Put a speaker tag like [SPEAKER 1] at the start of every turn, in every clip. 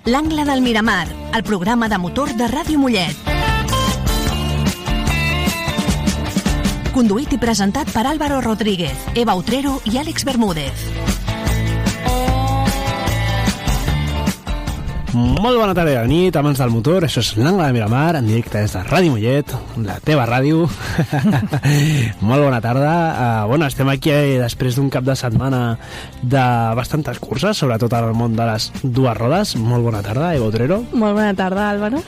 [SPEAKER 1] L'Angle del Miramar, el programa de motor de Ràdio Mollet. Conduït i presentat per Álvaro Rodríguez, Eva Utrero i Àlex Bermúdez.
[SPEAKER 2] Molt bona tarda de nit, amants del motor. Això és l'Angle del Miramar, en directe des de Ràdio Mollet, la teva ràdio. Molt bona tarda. Estem aquí després d'un cap de setmana de bastantes curses, sobretot al món de les dues rodes. Molt bona tarda, Eva Utrero.
[SPEAKER 3] Molt bona tarda, Álvaro.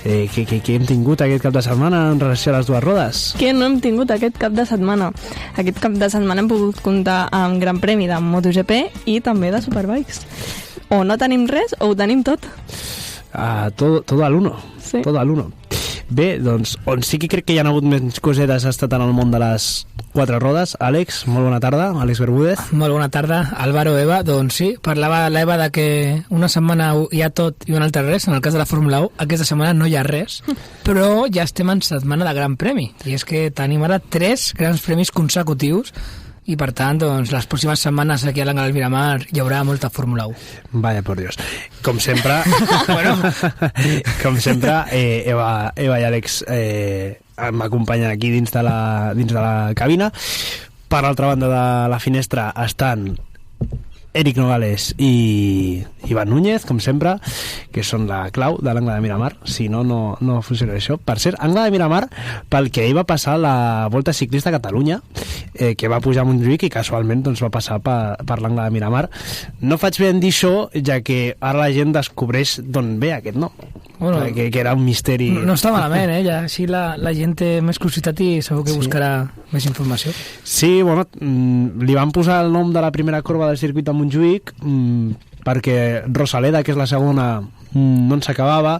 [SPEAKER 2] Què hem tingut aquest cap de setmana en relació a les dues rodes?
[SPEAKER 3] Què no hem tingut aquest cap de setmana? Aquest cap de setmana hem pogut comptar amb Gran Premi de MotoGP i també de Superbikes. O no tenim res o ho tenim tot.
[SPEAKER 2] Todo al uno.
[SPEAKER 3] Sí.
[SPEAKER 2] Todo al uno. Bé, doncs, on sí que crec que hi ha hagut més cosetes ha estat en el món de les quatre rodes. Àlex, molt bona tarda. Àlex Bermúdez.
[SPEAKER 4] Molt bona tarda, Álvaro, Eva. Doncs sí, parlava l'Eva de que una setmana hi ha tot i una altra res. En el cas de la Fórmula 1, aquesta setmana no hi ha res, però ja estem en setmana de Gran Premi. I és que tenim ara 3 grans premis consecutius i per tant, doncs, les pròximes setmanes aquí a l'Angle del Miramar hi haurà molta Fórmula 1.
[SPEAKER 2] Vaya por Dios. Com sempre, Eva i Àlex m'acompanyen aquí dins de la cabina. Per l'altra banda de la finestra estan Eric Nogales i Ivan Núñez, com sempre, que són la clau de l'Angle de Miramar. Si no, no funciona això. Per cert, Angle de Miramar, pel que ahir va passar la Volta Ciclista a Catalunya, que va pujar a Montjuïc i casualment doncs, va passar per l'Angle de Miramar. No faig bé en dir això, ja que ara la gent descobreix d'on ve aquest nom. Bueno, que era un misteri.
[SPEAKER 4] No està malament, ja. Així la gent té més curiositat i segur que buscarà més informació.
[SPEAKER 2] Sí, bueno, li van posar el nom de la primera corba del circuit de Montjuïc perquè Rosaleda, que és la segona, no en s'acabava.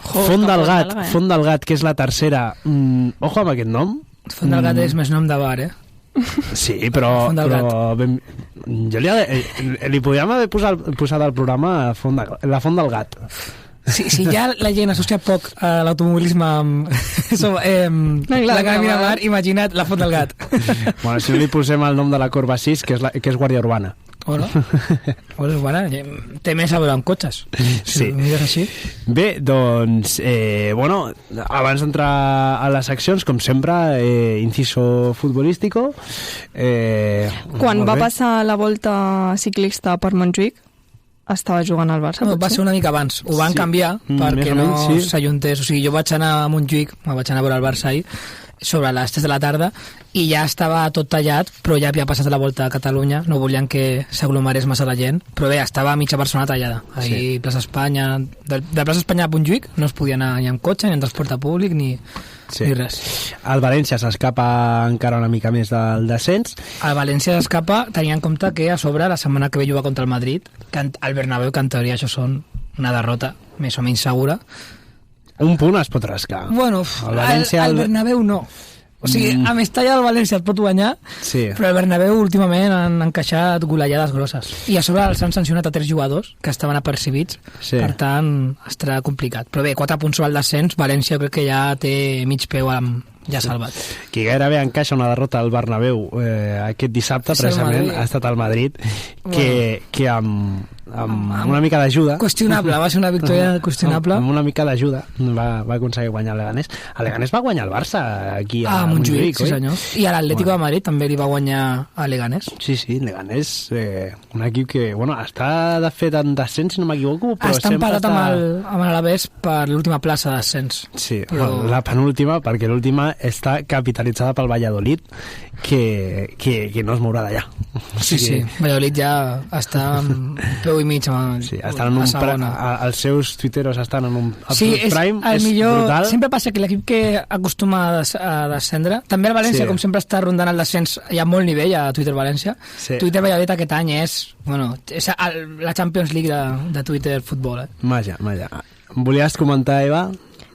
[SPEAKER 2] Font del Gat, que és la tercera. Ojo amb aquest nom.
[SPEAKER 4] Font del Gat és més nom de bar,
[SPEAKER 2] Sí, però jo li podríem haver posat al programa la Font del Gat.
[SPEAKER 4] Si ja la gent associa poc a l'automobilisme amb la Miramar, imagina't la Font del Gat.
[SPEAKER 2] Bueno, si li posem el nom de la Corba 6, que és Guàrdia Urbana.
[SPEAKER 4] Hola. Bueno, té més a veure amb cotxes.
[SPEAKER 2] Sí.
[SPEAKER 4] Així.
[SPEAKER 2] Bé, doncs, abans d'entrar a les seccions, com sempre, inciso futbolístico.
[SPEAKER 3] Quan va passar la Volta Ciclista per Montjuïc, estava jugant al Barça.
[SPEAKER 4] No, va ser una mica abans. Ho van canviar perquè no s'ajuntés. O sigui, jo vaig anar a Montjuïc, vaig anar a veure el Barça ahir, sobre les 3 de la tarda, i ja estava tot tallat, però ja havia passat la Volta a Catalunya, no volien que s'aglomerés massa la gent, però bé, estava mitja persona tallada. Ahir, Plaça Espanya, de Plaça Espanya a Montjuïc no es podia anar ni amb cotxe, ni en transport públic, ni res.
[SPEAKER 2] El València s'escapa encara una mica més del descens.
[SPEAKER 4] El València s'escapa, tenint en compte que a sobre la setmana que ve jugar contra el Madrid, que el Bernabéu, que en teoria això són una derrota més o menys segura.
[SPEAKER 2] Un punt es pot rascar.
[SPEAKER 4] Bueno, el Bernabéu no. O sigui, a Mestalla del València et pot guanyar, però el Bernabéu últimament han encaixat golejades grosses. I a sobre els han sancionat a 3 jugadors que estaven apercibits, per tant estarà complicat. Però bé, 4 punts sobre el descens, València crec que ja té mig peu ja salvat.
[SPEAKER 2] Qui gairebé encaixa una derrota al Bernabéu aquest dissabte, precisament, ha estat el Madrid, que amb una mica d'ajuda...
[SPEAKER 4] Qüestionable, va ser una victòria qüestionable.
[SPEAKER 2] Amb una mica d'ajuda va aconseguir guanyar el Leganés. El Leganés va guanyar el Barça aquí a Montjuïc,
[SPEAKER 4] sí senyor. I l'Atlético de Madrid també li va guanyar a Leganés.
[SPEAKER 2] Sí, Leganés, un equip que està de fet en descens, si no m'equivoco, però
[SPEAKER 4] està empatat amb l'Alavés per l'última plaça de descens.
[SPEAKER 2] Sí, la penúltima, perquè l'última està capitalitzada pel Valladolid, que no es mourà d'allà.
[SPEAKER 4] Sí, Valladolid ja està peu i mig
[SPEAKER 2] estan en els seus tuiteros estan en un prime,
[SPEAKER 4] és
[SPEAKER 2] millor, brutal.
[SPEAKER 4] Sempre passa que l'equip que acostuma a descendre, també el València, com sempre està rondant el descens, hi ha molt nivell a Twitter València. Twitter Valladolid aquest any és la Champions League de Twitter futbol.
[SPEAKER 2] Maja. Volies comentar, Eva?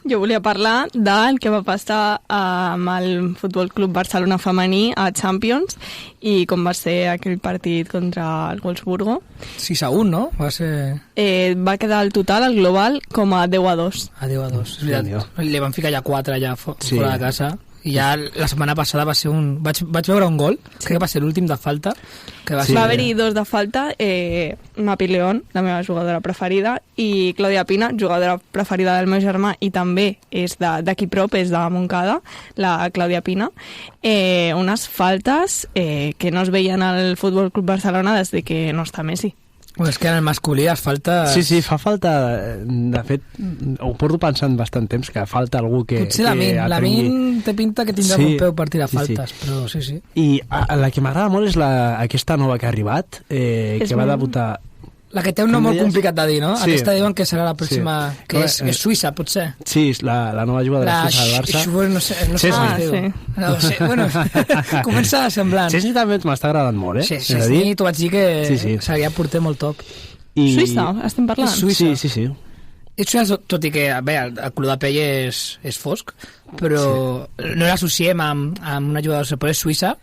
[SPEAKER 3] Jo volia parlar del que va passar amb el Futbol Club Barcelona femení a Champions i com va ser aquell partit contra el Wolfsburgo.
[SPEAKER 4] 6-1, no?
[SPEAKER 3] Va quedar el total, el global, com a 10-2.
[SPEAKER 4] A 10-2, és veritat. Li van ficar ja 4 fora de casa I ja la setmana passada va ser vaig veure un gol, crec que va ser l'últim de falta, que va
[SPEAKER 3] haver-hi 2 de falta, Mapi León, la meva jugadora preferida, i Clàudia Pina, jugadora preferida del meu germà, i també és d'aquí prop, és de Montcada, la Clàudia Pina. Unes faltes que no es veien al Futbol Club Barcelona des de que no està Messi.
[SPEAKER 4] Bueno, és que en el masculí es falta...
[SPEAKER 2] Sí, fa falta... De fet, ho porto pensant bastant temps, que falta algú que...
[SPEAKER 4] Potser la Min té pinta que tindrà un peu per tirar faltes, però sí.
[SPEAKER 2] I la que m'agrada molt és aquesta nova que ha arribat, que va debutar...
[SPEAKER 4] La que té un nom molt complicat de dir, no? Sí. Aquesta diuen que serà la pròxima...
[SPEAKER 2] Sí.
[SPEAKER 4] Que és Suïssa, potser.
[SPEAKER 2] Sí, la nova jugadora suïssa del Barça.
[SPEAKER 4] No sé com es diu. No sé, bueno, comença semblant.
[SPEAKER 2] Chesney també m'està agradant molt,
[SPEAKER 4] Sí, Chesney, t'ho vaig dir que seria porter molt top.
[SPEAKER 3] Suïssa, estem parlant?
[SPEAKER 2] Sí.
[SPEAKER 4] És Suïssa, tot i que, bé, el color de pell és fosc, però no l'associem amb una jugadora, però és Suïssa.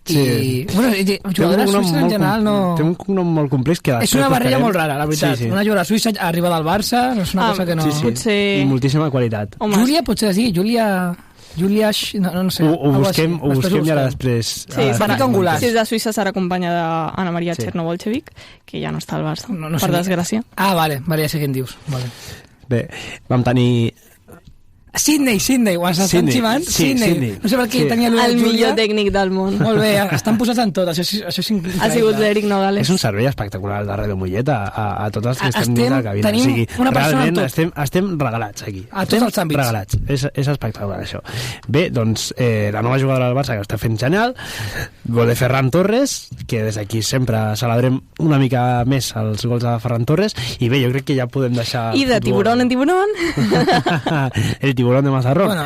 [SPEAKER 4] I, bueno, jugadores suïsses en general no...
[SPEAKER 2] Té un cognom molt complex que...
[SPEAKER 4] És una barreja molt rara, la veritat. Sí. Una jugadora suïssa arriba del Barça, no és una cosa que no...
[SPEAKER 2] Sí.
[SPEAKER 3] Potser...
[SPEAKER 2] I moltíssima qualitat.
[SPEAKER 4] Júlia, potser sí, Júlia... no sé.
[SPEAKER 2] Ho busquem i ara després...
[SPEAKER 3] Sí, si és de Suïssa serà companya d'Anna Maria Chernobolchevic, que ja no està al Barça, per desgràcia.
[SPEAKER 4] Vale, ja sé què en dius. Vale.
[SPEAKER 2] Bé, vam tenir...
[SPEAKER 4] Sydney, ho estan xivant? Sydney. No sé per què tenia
[SPEAKER 3] el millor tècnic del món.
[SPEAKER 4] Molt bé, estan posats en tot, això és increïble.
[SPEAKER 3] Ha sigut l'Eric Nogales.
[SPEAKER 2] És un servei espectacular de Ràdio Mollet a tots els que estem dins de la cabina.
[SPEAKER 4] Tenim una persona en tot.
[SPEAKER 2] Estem regalats aquí.
[SPEAKER 4] A tots els àmbits.
[SPEAKER 2] Regalats. És espectacular, això. Bé, doncs, la nova jugadora del Barça que està fent genial, gol de Ferran Torres, que des d'aquí sempre celebrem una mica més els gols de Ferran Torres, i bé, jo crec que ja podem deixar...
[SPEAKER 3] I de tiburón en tiburón.
[SPEAKER 2] El tiburón de Mazarrón.
[SPEAKER 4] Bueno,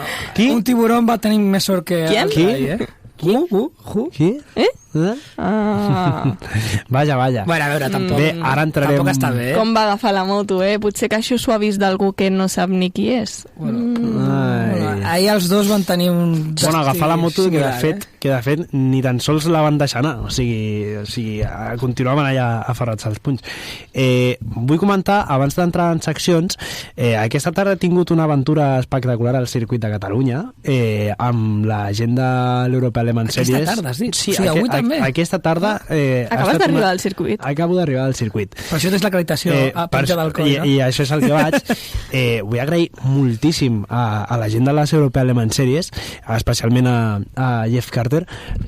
[SPEAKER 4] un tiburón va tenir més sort que...
[SPEAKER 3] ¿Quién?
[SPEAKER 2] Qui? Vaja.
[SPEAKER 4] Bueno, a veure, tampoc...
[SPEAKER 2] Bé, ara entrarem...
[SPEAKER 4] Tampoc està bé.
[SPEAKER 3] Com va agafar la moto, Potser que això s'ho ha vist d'algú que no sap ni qui és.
[SPEAKER 4] Ahir els dos van tenir un...
[SPEAKER 2] Bueno, agafar la moto que de fet ni tan sols la van deixar anar. O sigui continuaven allà aferrats als punys. Vull comentar, abans d'entrar en seccions, aquesta tarda he tingut una aventura espectacular al circuit de Catalunya, amb la gent de l'Europa Le Mans Series.
[SPEAKER 4] Aquesta tarda, sí?
[SPEAKER 2] Sí,
[SPEAKER 4] avui també.
[SPEAKER 2] Aquesta tarda...
[SPEAKER 3] Acabes d'arribar al circuit.
[SPEAKER 2] Acabo d'arribar al circuit.
[SPEAKER 4] Per això tens l'acreditació a penjar del coll, no?
[SPEAKER 2] I això és el que vaig. Vull agrair moltíssim a la gent de les European Le Mans Series, especialment a Jeff Carter,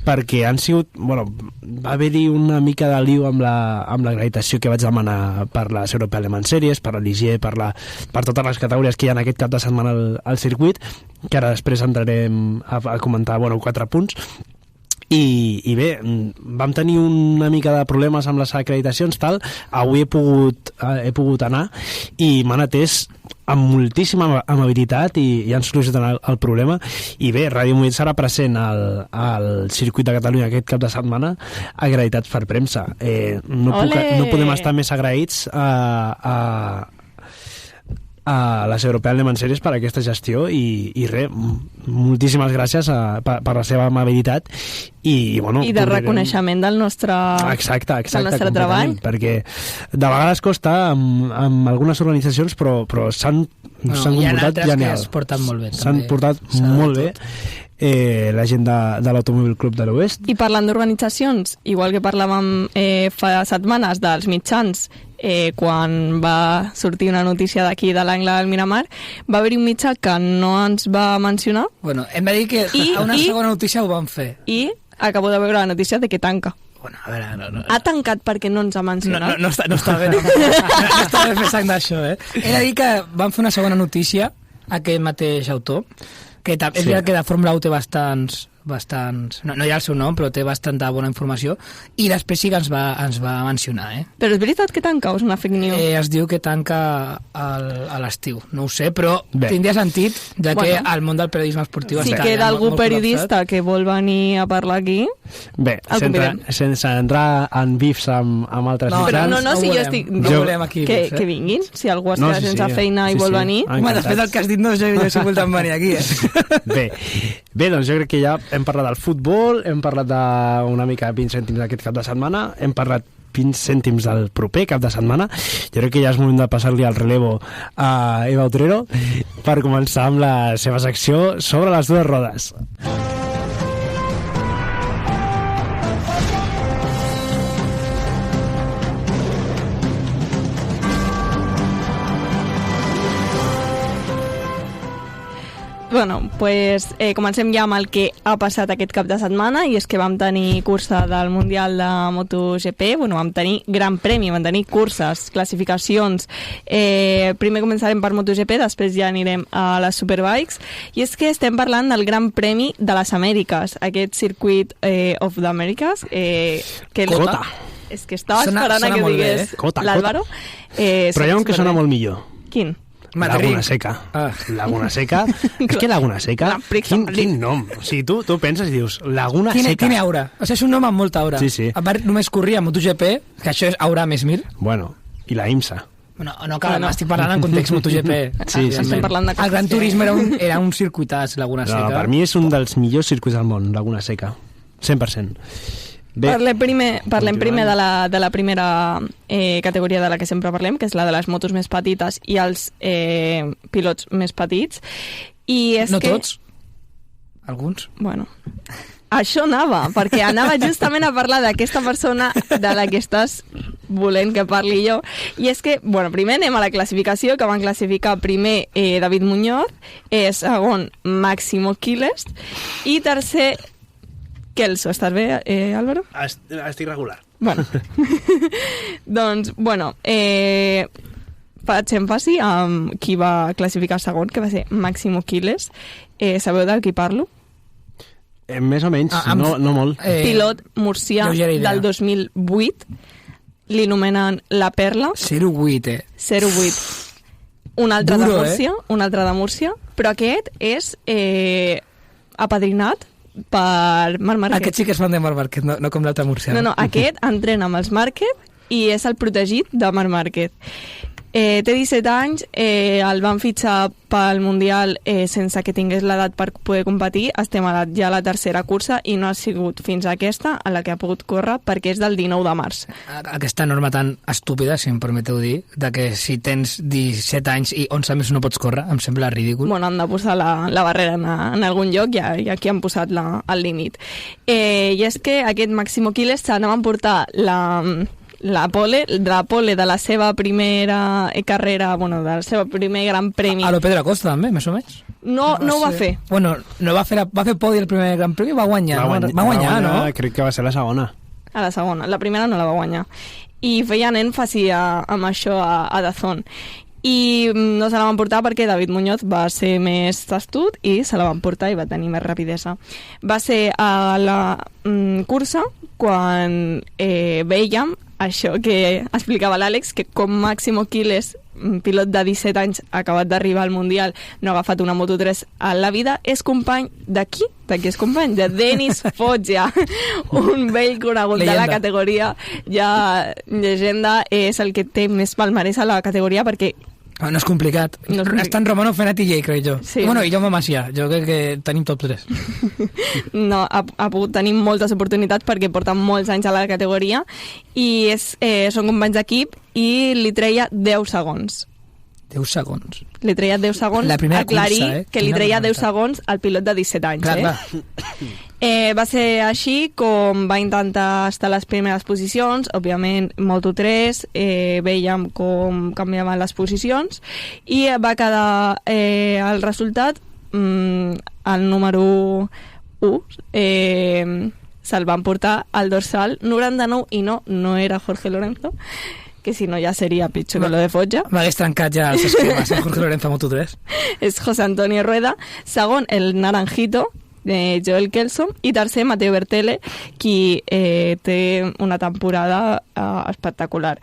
[SPEAKER 2] perquè han sigut... Bueno, va haver-hi una mica de liu amb l'acreditació que vaig demanar per les European Le Mans Series, per l'Eligier, per totes les categories que hi ha en aquest cap de setmana al circuit, que ara després entrarem a comentar, 4 punts. I bé, vam tenir una mica de problemes amb les acreditacions, tal. Avui he pogut anar i m'han atès amb moltíssima amabilitat i han solucionat el problema. I bé, Ràdio Mollet serà present al circuit de Catalunya aquest cap de setmana, acreditats per premsa. No podem estar més agraïts a les European Le Mans Series per aquesta gestió i res, moltíssimes gràcies per la seva amabilitat i
[SPEAKER 3] de reconeixement del nostre treball,
[SPEAKER 2] perquè de vegades costa amb algunes organitzacions però s'han comportat genial,
[SPEAKER 4] es porten molt bé,
[SPEAKER 2] s'han portat molt bé la gent de l'Automòbil Club de l'Oest.
[SPEAKER 3] I parlant d'organitzacions, igual que parlàvem fa setmanes dels mitjans, quan va sortir una notícia d'aquí de l'angle del Miramar, va haver-hi un mitjà que no ens va mencionar.
[SPEAKER 4] Bueno, hem de dir que a una segona notícia ho van fer.
[SPEAKER 3] I acabo de veure la notícia de que tanca.
[SPEAKER 4] Bueno, a veure, no.
[SPEAKER 3] Ha tancat perquè no ens ha mencionat?
[SPEAKER 4] No està bé, no està bé fer sang d'això, He de dir que van fer una segona notícia, aquest mateix autor, que és veritat que de Fórmula 1 té bastants no hi ha el seu nom, però té bastanta bona informació, i després sí que ens va mencionar,
[SPEAKER 3] Però és veritat que tanca o és una fake news?
[SPEAKER 4] Es diu que tanca a l'estiu, no ho sé, però tindria sentit, ja que al món del periodisme esportiu
[SPEAKER 3] si queda algú periodista que vol venir a parlar aquí,
[SPEAKER 2] bé, sense entrar en bifs amb altres mitjans.
[SPEAKER 3] No, si jo estic...
[SPEAKER 4] No volem aquí
[SPEAKER 3] que vinguin, si algú es queda sense feina i vol venir.
[SPEAKER 4] Home, després del que has dit, jo he voltat venir aquí,
[SPEAKER 2] Bé, doncs jo crec que ja hem parlat del futbol, hem parlat d'una mica 20 cèntims aquest cap de setmana, hem parlat 20 cèntims del proper cap de setmana. Jo crec que ja és moment de passar-li el relevo a Eva Utrero per començar amb la seva secció sobre les dues rodes.
[SPEAKER 3] Bueno, pues comencem ja amb el que ha passat aquest cap de setmana, i és que vam tenir cursa del Mundial de MotoGP, bueno, vam tenir Gran Premi, vam tenir curses, classificacions. Primer començarem per MotoGP, després ja anirem a les Superbikes, i és que estem parlant del Gran Premi de les Amèriques, aquest Circuit of the Americas.
[SPEAKER 2] Cota.
[SPEAKER 3] És que estava esperant a que digués l'Àlvaro.
[SPEAKER 2] Però hi ha un que sona molt millor.
[SPEAKER 3] Quin?
[SPEAKER 2] Laguna Seca. Laguna Seca. És que Laguna Seca... Quin nom? O sigui, tu penses i dius Laguna Seca.
[SPEAKER 4] Tiene aura. O sigui, és un nom amb molta aura.
[SPEAKER 2] Sí, sí.
[SPEAKER 4] A part, només corria a MotoGP, que això és aura més 1000.
[SPEAKER 2] Bueno, i la IMSA.
[SPEAKER 4] No cal, estic parlant en context MotoGP.
[SPEAKER 2] Sí,
[SPEAKER 3] estem parlant de...
[SPEAKER 4] El Gran Turisme era un circuitàs, Laguna Seca.
[SPEAKER 2] No, per mi és un dels millors circuits del món, Laguna Seca. 100%. Bé,
[SPEAKER 3] parlem primer de la primera categoria de la que sempre parlem, que és la de les motos més petites i els pilots més petits. I és
[SPEAKER 4] tots? Alguns?
[SPEAKER 3] Bueno, això anava, perquè anava justament a parlar d'aquesta persona de la que estàs volent que parli jo. I és que, bueno, primer anem a la classificació, que van classificar primer David Muñoz, segon Máximo Quílez i tercer Kelso. Estàs bé, Álvaro?
[SPEAKER 2] Estic regular.
[SPEAKER 3] Bueno. Doncs, bueno, faig èmfasi amb qui va classificar segon, que va ser Máximo Quílez. Sabeu de qui parlo?
[SPEAKER 2] Més o menys, no molt.
[SPEAKER 3] Pilot murcià del 2008. Li nomenen La Perla.
[SPEAKER 4] 0-8,
[SPEAKER 3] 0-8. Un altre de Múrcia. Però aquest és apadrinat per Marc Márquez.
[SPEAKER 4] Aquest sí que és fan de Marc Márquez, no com l'altre murcià.
[SPEAKER 3] No, aquest entrena amb els Márquez i és el protegit de Marc Márquez. Té 17 anys, el van fitxar pel Mundial sense que tingués l'edat per poder competir. Estem ja a la tercera cursa i no ha sigut fins a aquesta a la que ha pogut córrer, perquè és del 19 de març.
[SPEAKER 4] Aquesta norma tan estúpida, si em permeteu dir, de que si tens 17 anys i 11 mesos no pots córrer, em sembla ridícul.
[SPEAKER 3] Bueno, han de posar la barrera en algun lloc i aquí han posat el límit. I és que aquest Máximo Quílez se n'ha emportar la pole de la seva primera carrera, bueno, del seu primer gran premi.
[SPEAKER 4] A lo Pedro Acosta, també, més o menys?
[SPEAKER 3] No ho va fer.
[SPEAKER 4] Bueno, va fer podi el primer gran premi i va guanyar. Va guanyar, no?
[SPEAKER 2] Crec que va ser la segona.
[SPEAKER 3] A la segona. La primera no la va guanyar. I feien èmfasi amb això a DAZN. I no se la van portar perquè David Muñoz va ser més tastut i se la van portar i va tenir més rapidesa. Va ser a la cursa quan veiem això que explicava l'Àlex, que com Máximo Quílez, pilot de 17 anys acabat d'arribar al Mundial, no ha agafat una Moto3 a la vida, és company de qui? De qui és company? De Denis Foggia, un vell conegut de la categoria, ja llegenda, és el que té més palmarès a la categoria, perquè
[SPEAKER 4] no és complicat. Estan Romano Fenati i crec jo.
[SPEAKER 3] Sí.
[SPEAKER 4] Bueno, i Jaume Macià. Jo crec que tenim top 3.
[SPEAKER 3] No, ha pogut tenir moltes oportunitats perquè porten molts anys a la categoria i són companys d'equip i li treia 10 segons.
[SPEAKER 4] 10 segons.
[SPEAKER 3] Li treia 10 segons. Aclarir que li treia 10 segons al pilot de 17 anys.
[SPEAKER 4] Clar.
[SPEAKER 3] Va ser així com va intentar estar a les primeres posicions. Òbviament, Moto3, veiem com canviaven les posicions i va quedar el resultat, el número 1, se'l van portar al dorsal 99 i no era Jorge Lorenzo, que si no ja seria pitjor que lo de Foggia.
[SPEAKER 4] M'hagués trencat ja els esquemes a Jorge Lorenzo Moto3.
[SPEAKER 3] És José Antonio Rueda. Segon, el Naranjito, de Joel Kelso, i tercer, Matteo Bertele, qui té una temporada espectacular.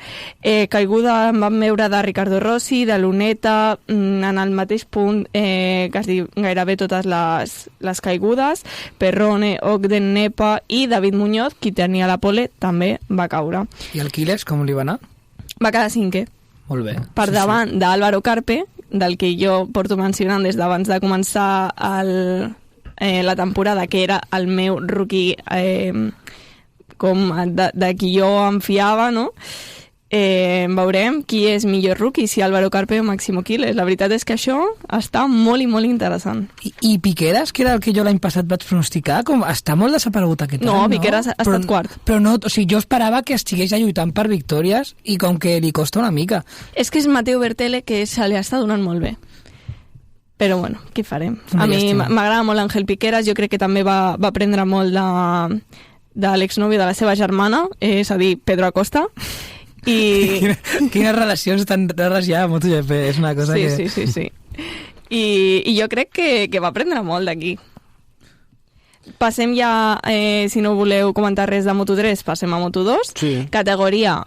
[SPEAKER 3] Caiguda en van veure de Ricardo Rossi, de Luneta, en el mateix punt quasi gairebé totes les caigudes. Perrone, Ogden, Nepa i David Muñoz, qui tenia la pole, també va caure.
[SPEAKER 4] I el Quílez, com li va anar?
[SPEAKER 3] Va quedar cinquè.
[SPEAKER 4] Molt bé.
[SPEAKER 3] Per davant d'Álvaro Carpe, del que jo porto mencionant des d'abans de començar la temporada, que era el meu rookie com de qui jo em fiava, no? Veurem qui és millor rookie, si Álvaro Carpe o Máximo Quiles. La veritat és que això està molt i molt interessant.
[SPEAKER 4] I Piqueras, que era el que jo l'any passat vaig pronosticar, com està molt desaparegut aquest any, no?
[SPEAKER 3] Piqueras ha estat quart.
[SPEAKER 4] Però no, o sigui, jo esperava que estigués ja lluitant per victòries i com que li costa una mica.
[SPEAKER 3] És que és Mateo Bertele, que se li està donant molt bé. Però bueno, què farem? A mi m'agrada molt l'Àngel Piqueras, jo crec que també va aprendre molt de l'exnòvio de la seva germana, és a dir, Pedro Acosta. I...
[SPEAKER 4] Quines relacions tan rares hi ha a MotoGP, és una cosa que...
[SPEAKER 3] Sí. I jo crec que va aprendre molt d'aquí. Passem ja, si no voleu comentar res de Moto3, passem a Moto2.
[SPEAKER 2] Sí.
[SPEAKER 3] Categoria,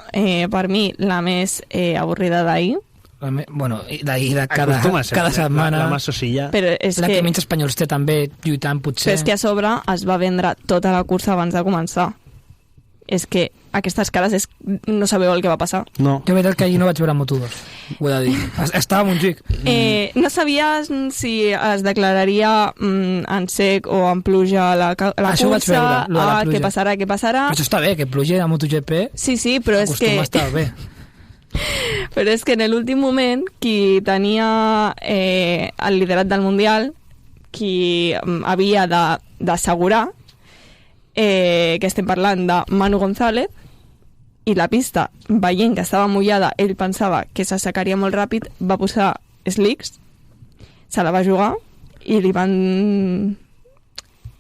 [SPEAKER 3] per mi, la més avorrida d'ahir.
[SPEAKER 4] Bueno, d'ahir de cada setmana.
[SPEAKER 2] La massosilla.
[SPEAKER 3] Però és
[SPEAKER 4] la que menys espanyols té també lluitant, potser.
[SPEAKER 3] Però és que a sobre es va vendre tota la cursa abans de començar. És que aquestes cares no sabeu el que va passar.
[SPEAKER 2] No.
[SPEAKER 4] Jo veritat que ahir no vaig veure Moto2, ho he de dir. Estava a Montjuïc.
[SPEAKER 3] No sabies si es declararia en sec o en pluja la cursa.
[SPEAKER 4] Això ho vaig veure, lo de la pluja.
[SPEAKER 3] Què passarà.
[SPEAKER 4] Però això està bé, que pluja a MotoGP.
[SPEAKER 3] Sí, però és que...
[SPEAKER 4] Acostuma a estar bé.
[SPEAKER 3] Però és que en l'últim moment qui tenia el liderat del Mundial, qui havia d'assegurar que estem parlant de Manu González, i la pista, veient que estava mullada, ell pensava que s'assecaria molt ràpid, va posar slicks, se la va jugar i li van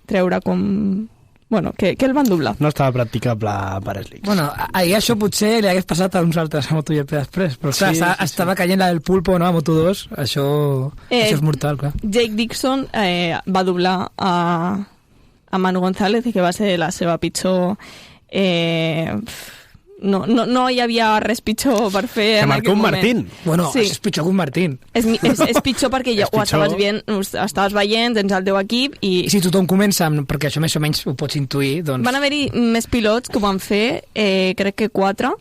[SPEAKER 3] treure com... Bueno, que el van doblar.
[SPEAKER 2] No estava practicable per slicks.
[SPEAKER 4] Bueno, ahir això potser li hagués passat a uns altres a MotoGP després, però clar, estava caient la del pulpo, no?, a Moto2, això és mortal, clar.
[SPEAKER 3] Jake Dixon va doblar a Manu González, i que va ser la seva pitjor... No hi havia res pitjor per fer
[SPEAKER 2] que
[SPEAKER 3] en
[SPEAKER 2] marcó
[SPEAKER 3] aquell
[SPEAKER 2] un
[SPEAKER 3] moment.
[SPEAKER 2] Martín.
[SPEAKER 4] Bueno, sí. És pitjor que un Martín.
[SPEAKER 3] És pitjor perquè ja ho estaves veient, tens el teu equip i
[SPEAKER 4] si tothom comença, perquè això més o menys ho pots intuir, doncs...
[SPEAKER 3] Van haver-hi més pilots que ho van fer, crec que 4,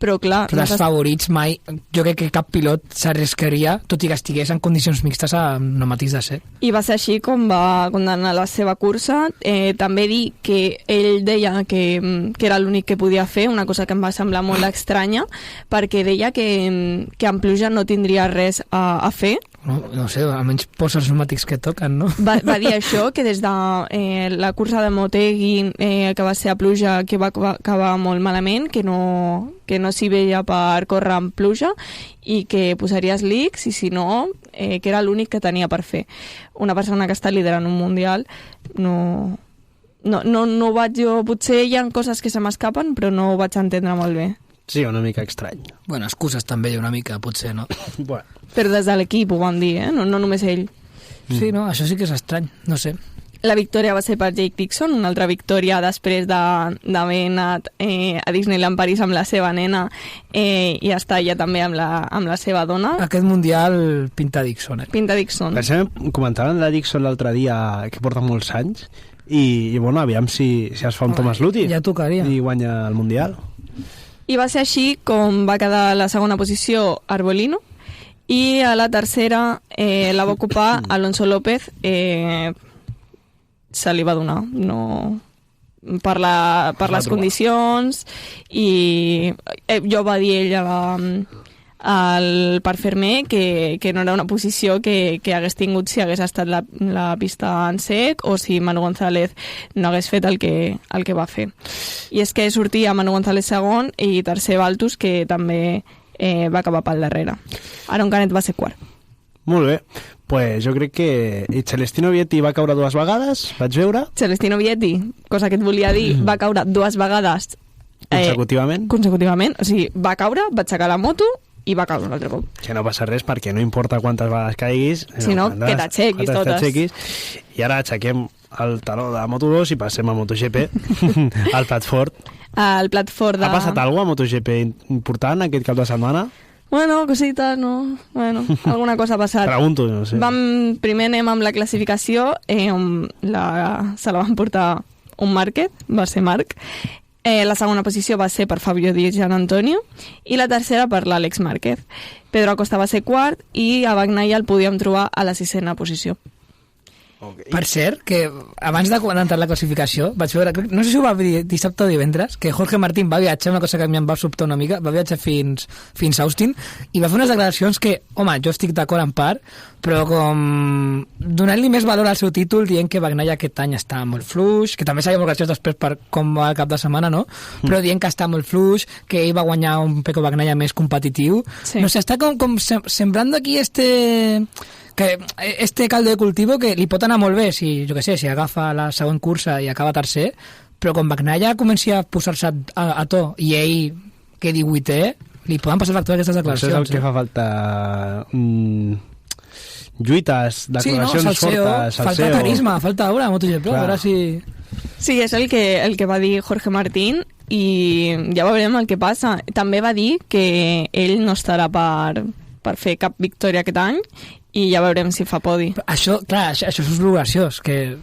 [SPEAKER 3] però clar...
[SPEAKER 4] Però els favorits mai... Jo crec que cap pilot s'arriscaria, tot i que estigués en condicions mixtes a pneumàtics de sec.
[SPEAKER 3] I va ser així com va condenar la seva cursa. També dir que ell deia que era l'únic que podia fer, una cosa que em va semblar molt estranya, perquè deia que en pluja no tindria res a fer.
[SPEAKER 4] No sé, almenys posa els pneumàtics que toquen, no?
[SPEAKER 3] Va dir això, que des de la cursa de Motegi, que va ser a pluja, que va acabar molt malament, que no s'hi veia per córrer amb pluja i que posaria slicks, i si no, que era l'únic que tenia per fer. Una persona que està liderant un mundial no vaig jo... Potser hi ha coses que se m'escapen, però no ho vaig entendre molt bé.
[SPEAKER 2] Sí, una mica estrany.
[SPEAKER 4] Bueno, excuses també una mica, potser, no?
[SPEAKER 2] Bueno.
[SPEAKER 3] Però des de l'equip ho van dir, no només ell.
[SPEAKER 4] Sí, no, això sí que és estrany, no sé.
[SPEAKER 3] La victòria va ser per Jake Dixon, una altra victòria després d'haver anat a Disneyland París amb la seva nena i estar allà també amb la seva dona.
[SPEAKER 4] Aquest mundial pinta Dixon,
[SPEAKER 3] Pinta Dixon.
[SPEAKER 2] Comentaven de Dixon l'altre dia, que porta molts anys, i bueno, aviam si es fa un Thomas Luthi.
[SPEAKER 4] Ja tocaria.
[SPEAKER 2] I guanya el mundial.
[SPEAKER 3] I va ser així com va quedar a la segona posició Arbolino, i a la tercera la va ocupar Alonso López. Se li va donar, per les condicions, i jo va dir ella al Parc Fermé que no era una posició que hagués tingut si hagués estat la pista en sec o si Manu González no hagués fet el que va fer. I és que sortia Manu González segon i tercer Baltus, que també va acabar pel darrere. Aaron Canet va ser quart.
[SPEAKER 2] Molt bé, pues jo crec que Celestino Vietti va caure 2 vegades, vaig veure.
[SPEAKER 3] Celestino Vietti, cosa que et volia dir, va caure 2 vegades consecutivament, o sigui, va caure, va aixecar la moto i va caure un altre cop.
[SPEAKER 2] Que no passa res, perquè no importa quantes vegades caiguis,
[SPEAKER 3] sinó que t'aixequis totes.
[SPEAKER 2] I ara aixequem el taló de Moto2 i passem a MotoGP, al plat fort.
[SPEAKER 3] El plat fort de...
[SPEAKER 2] Ha passat alguna cosa a MotoGP important aquest cap de setmana?
[SPEAKER 3] Bueno, cositas, no? Bueno, alguna cosa ha passat.
[SPEAKER 2] Pregunto, no sé.
[SPEAKER 3] Primer anem amb la classificació, on se la van portar un Márquez, va ser Marc. La segona posició va ser per Fabio Di Gianantonio i la tercera per l'Àlex Márquez. Pedro Acosta va ser quart i a Bagnaia el podíem trobar a la 6ª posició.
[SPEAKER 2] Okay.
[SPEAKER 4] Per cert, que abans d'entrar a la classificació vaig veure, no sé si ho va dir dissabte o divendres, que Jorge Martín va viatjar, una cosa que a mi em va sobtar una mica, va viatjar fins a Austin i va fer unes declaracions que, home, jo estic d'acord en part, però com donant-li més valor al seu títol, dient que Bagnaia aquest any està molt fluix, que també seria molt graciós després per com va el cap de setmana, no? Però dient que està molt fluix, que ell va guanyar un Pecco Bagnaia més competitiu. Sí. No sé, està com sembrando aquí este caldo de cultivo que li pot anar molt bé si, jo què sé, si agafa la següent cursa i acaba tercer, però quan Bagnaia comenci a posar-se a to i ell quedi 8è, li poden passar factura aquestes declaracions.
[SPEAKER 2] Això és el que fa falta... lluites, declaracions fortes...
[SPEAKER 4] Falta carisma, falta aura a MotoGP, a veure si...
[SPEAKER 3] Sí, és el que va dir Jorge Martín i ja veurem el que passa. També va dir que ell no estarà per fer cap victòria aquest any i ja veurem si fa podi.
[SPEAKER 4] Això, clar, això és graciós, que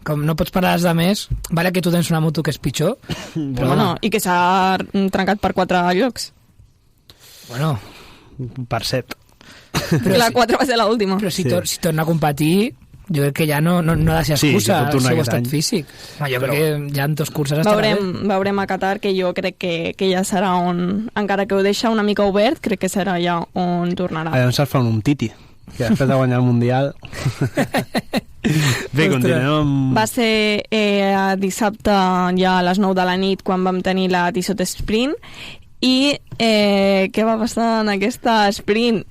[SPEAKER 4] com no pots parar de més, vale que tu tens una moto que és pitjor,
[SPEAKER 3] però bueno, i que s'ha trencat per 4 llocs.
[SPEAKER 4] Bueno,
[SPEAKER 2] per 7.
[SPEAKER 3] Però la 4 va ser l'última.
[SPEAKER 4] Però si torna a competir, jo crec que ja no ha de ser excusa el seu estat físic. Jo crec que ja en 2 curses estarà bé.
[SPEAKER 3] Veurem a Qatar, que jo crec que ja serà on, encara que ho deixa una mica obert, crec que serà ja on tornarà.
[SPEAKER 2] Allà on se'ls fa un Titi, que després de guanyar el Mundial... Bé, continuem amb...
[SPEAKER 3] Va ser dissabte ja a les 9 de la nit quan vam tenir la Tissot Sprint i què va passar en aquesta sprint?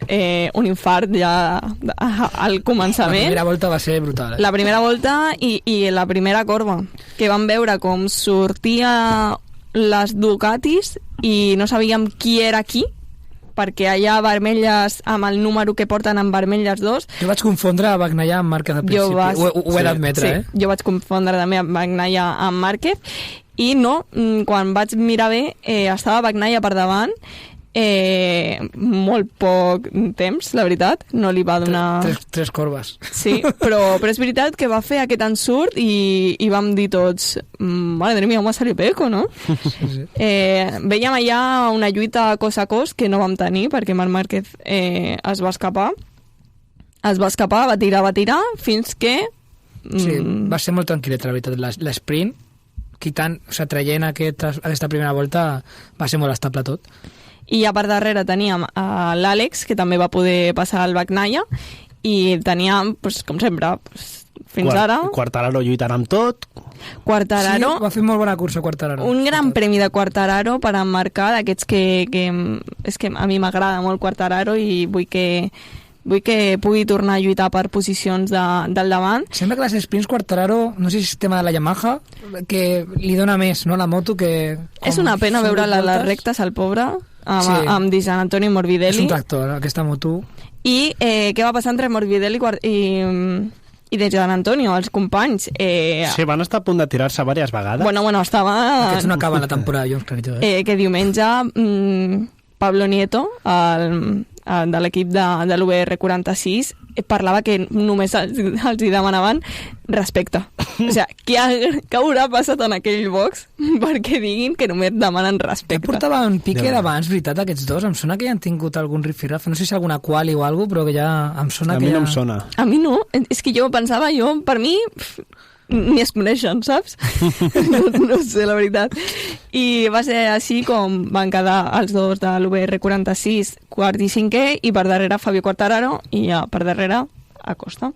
[SPEAKER 3] Un infart ja al començament.
[SPEAKER 4] La primera volta va ser brutal.
[SPEAKER 3] La primera volta i la primera corba, que vam veure com sortia les Ducatis i no sabíem qui era qui, perquè allà vermelles amb el número que porten en vermelles 2.
[SPEAKER 4] Jo vaig confondre Bagnaia amb Márquez al principi, ho he d'admetre,
[SPEAKER 3] sí, Jo vaig confondre també Bagnaia amb Márquez i no, quan vaig mirar bé estava Bagnaia per davant, molt poc temps, la veritat, no li va donar...
[SPEAKER 4] Tres corbes.
[SPEAKER 3] Sí, però és veritat que va fer aquest ensurt i vam dir tots, madre mía, m'ha salit Pecco, no? Sí. Veiem allà una lluita cos a cos que no vam tenir perquè Marc Márquez es va escapar, va tirar, fins que...
[SPEAKER 4] Sí, va ser molt tranquil·leta, la veritat, l'esprint, traient aquesta primera volta, va ser molt estable tot.
[SPEAKER 3] I a part darrere teníem l'Àlex, que també va poder passar al Bagnaia, i teníem, com sempre, fins ara...
[SPEAKER 2] Quartararo lluitant amb tot.
[SPEAKER 3] Quartararo...
[SPEAKER 4] Sí, va fer molt bona cursa, Quartararo.
[SPEAKER 3] Un gran premi de Quartararo per emmarcar, d'aquests que és que a mi m'agrada molt Quartararo i vull que pugui tornar a lluitar per posicions del davant.
[SPEAKER 4] Sembla que les sprints Quartararo, no sé si és tema de la Yamaha, que li dona més, no, la moto que...
[SPEAKER 3] És una pena veure les rectes al pobre, amb Di Giannantonio i Morbidelli.
[SPEAKER 4] És un tractor, aquesta moto.
[SPEAKER 3] I què va passar entre Morbidelli i Di Giannantonio, els companys?
[SPEAKER 2] Sí, van estar a punt de tirar-se diverses vegades.
[SPEAKER 3] Bueno, estava...
[SPEAKER 4] Aquests no acaben la temporada, jo crec jo.
[SPEAKER 3] Que diumenge Pablo Nieto, de l'equip de l'UBR46, parlava que només els hi demanaven respecte. O sigui, què haurà passat en aquell box perquè diguin que només demanen respecte?
[SPEAKER 4] Portava un pique d'abans, veritat, aquests dos. Em sona que ja han tingut algun rifirraf. No sé si alguna quali o alguna cosa, però que ja em sona que
[SPEAKER 2] ja... A mi no
[SPEAKER 4] em
[SPEAKER 2] sona.
[SPEAKER 3] A mi no. És que jo pensava, per mi... ni es coneixen, saps? No sé, la veritat. I va ser així com van quedar els dos de l'UBR46, quart i cinquè, i per darrere Fabio Quartararo, i ja per darrere Acosta.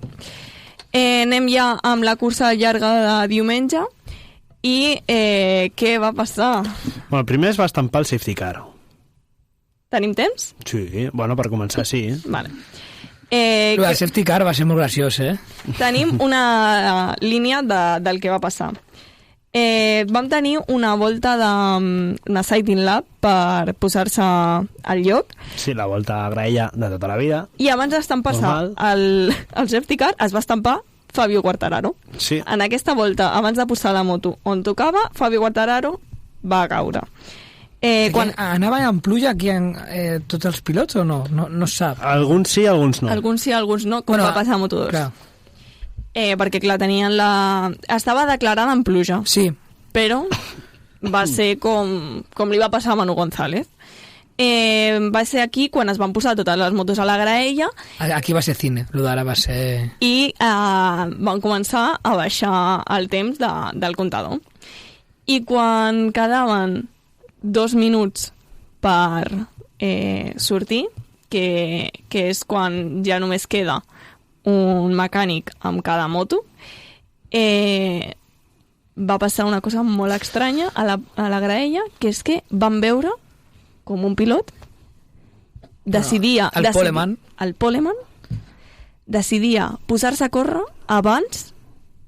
[SPEAKER 3] Anem ja amb la cursa llarga de diumenge, i què va passar?
[SPEAKER 2] Bueno, primer es va estampar el safety car.
[SPEAKER 3] Tenim temps?
[SPEAKER 2] Sí, bueno, per començar sí.
[SPEAKER 3] Vale.
[SPEAKER 4] El safety car va ser molt graciós,
[SPEAKER 3] Tenim una línia del que va passar. Vam tenir una volta una sighting lap per posar-se al lloc.
[SPEAKER 2] Sí, la volta graella de tota la vida.
[SPEAKER 3] I abans d'estampar-se el safety car es va estampar Fabio Quartararo.
[SPEAKER 2] Sí.
[SPEAKER 3] En aquesta volta, abans de posar la moto on tocava, Fabio Quartararo va caure.
[SPEAKER 4] Quan anava en pluja aquí tots els pilots o no? No es sap.
[SPEAKER 2] Alguns sí, alguns no.
[SPEAKER 3] Alguns sí, alguns no, com va passar a Moto2.
[SPEAKER 4] Clar.
[SPEAKER 3] Perquè, clar, tenien estava declarada en pluja.
[SPEAKER 4] Sí.
[SPEAKER 3] Però va ser com li va passar a Manu González. va ser aquí quan es van posar totes les motos a la graella.
[SPEAKER 4] Aquí va ser cine, el d'ara va ser...
[SPEAKER 3] I van començar a baixar el temps del comptador. I quan quedaven 2 minuts per sortir, que és quan ja només queda un mecànic amb cada moto, va passar una cosa molt estranya a la graella, que és que van veure com un pilot decidia...
[SPEAKER 4] El
[SPEAKER 3] Poleman decidia posar-se a córrer abans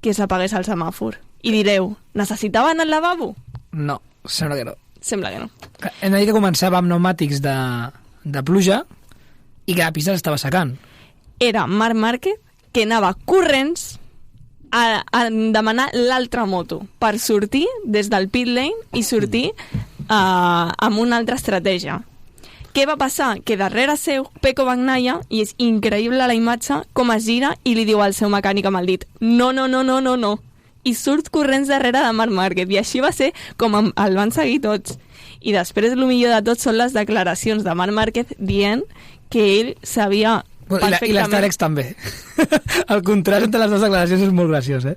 [SPEAKER 3] que s'apagués el semàfor. I direu, necessitaven el lavabo?
[SPEAKER 4] No, sembla que no.
[SPEAKER 3] Sembla que no.
[SPEAKER 4] Hem de dir que començava amb pneumàtics de pluja i que la pista s'estava secant.
[SPEAKER 3] Era Marc Márquez, que anava corrents a demanar l'altra moto per sortir des del pit lane i sortir amb una altra estratègia. Què va passar? Que darrere seu, Pecco Bagnaia, i és increïble la imatge, com es gira i li diu al seu mecànic amb el dit no. I surt corrents darrere de Marc Márquez. I així va ser com el van seguir tots. I després, el millor de tot són les declaracions de Marc Márquez dient que ell sabia perfectament...
[SPEAKER 4] I l'Starex també. El contrast entre les dues declaracions és molt graciós,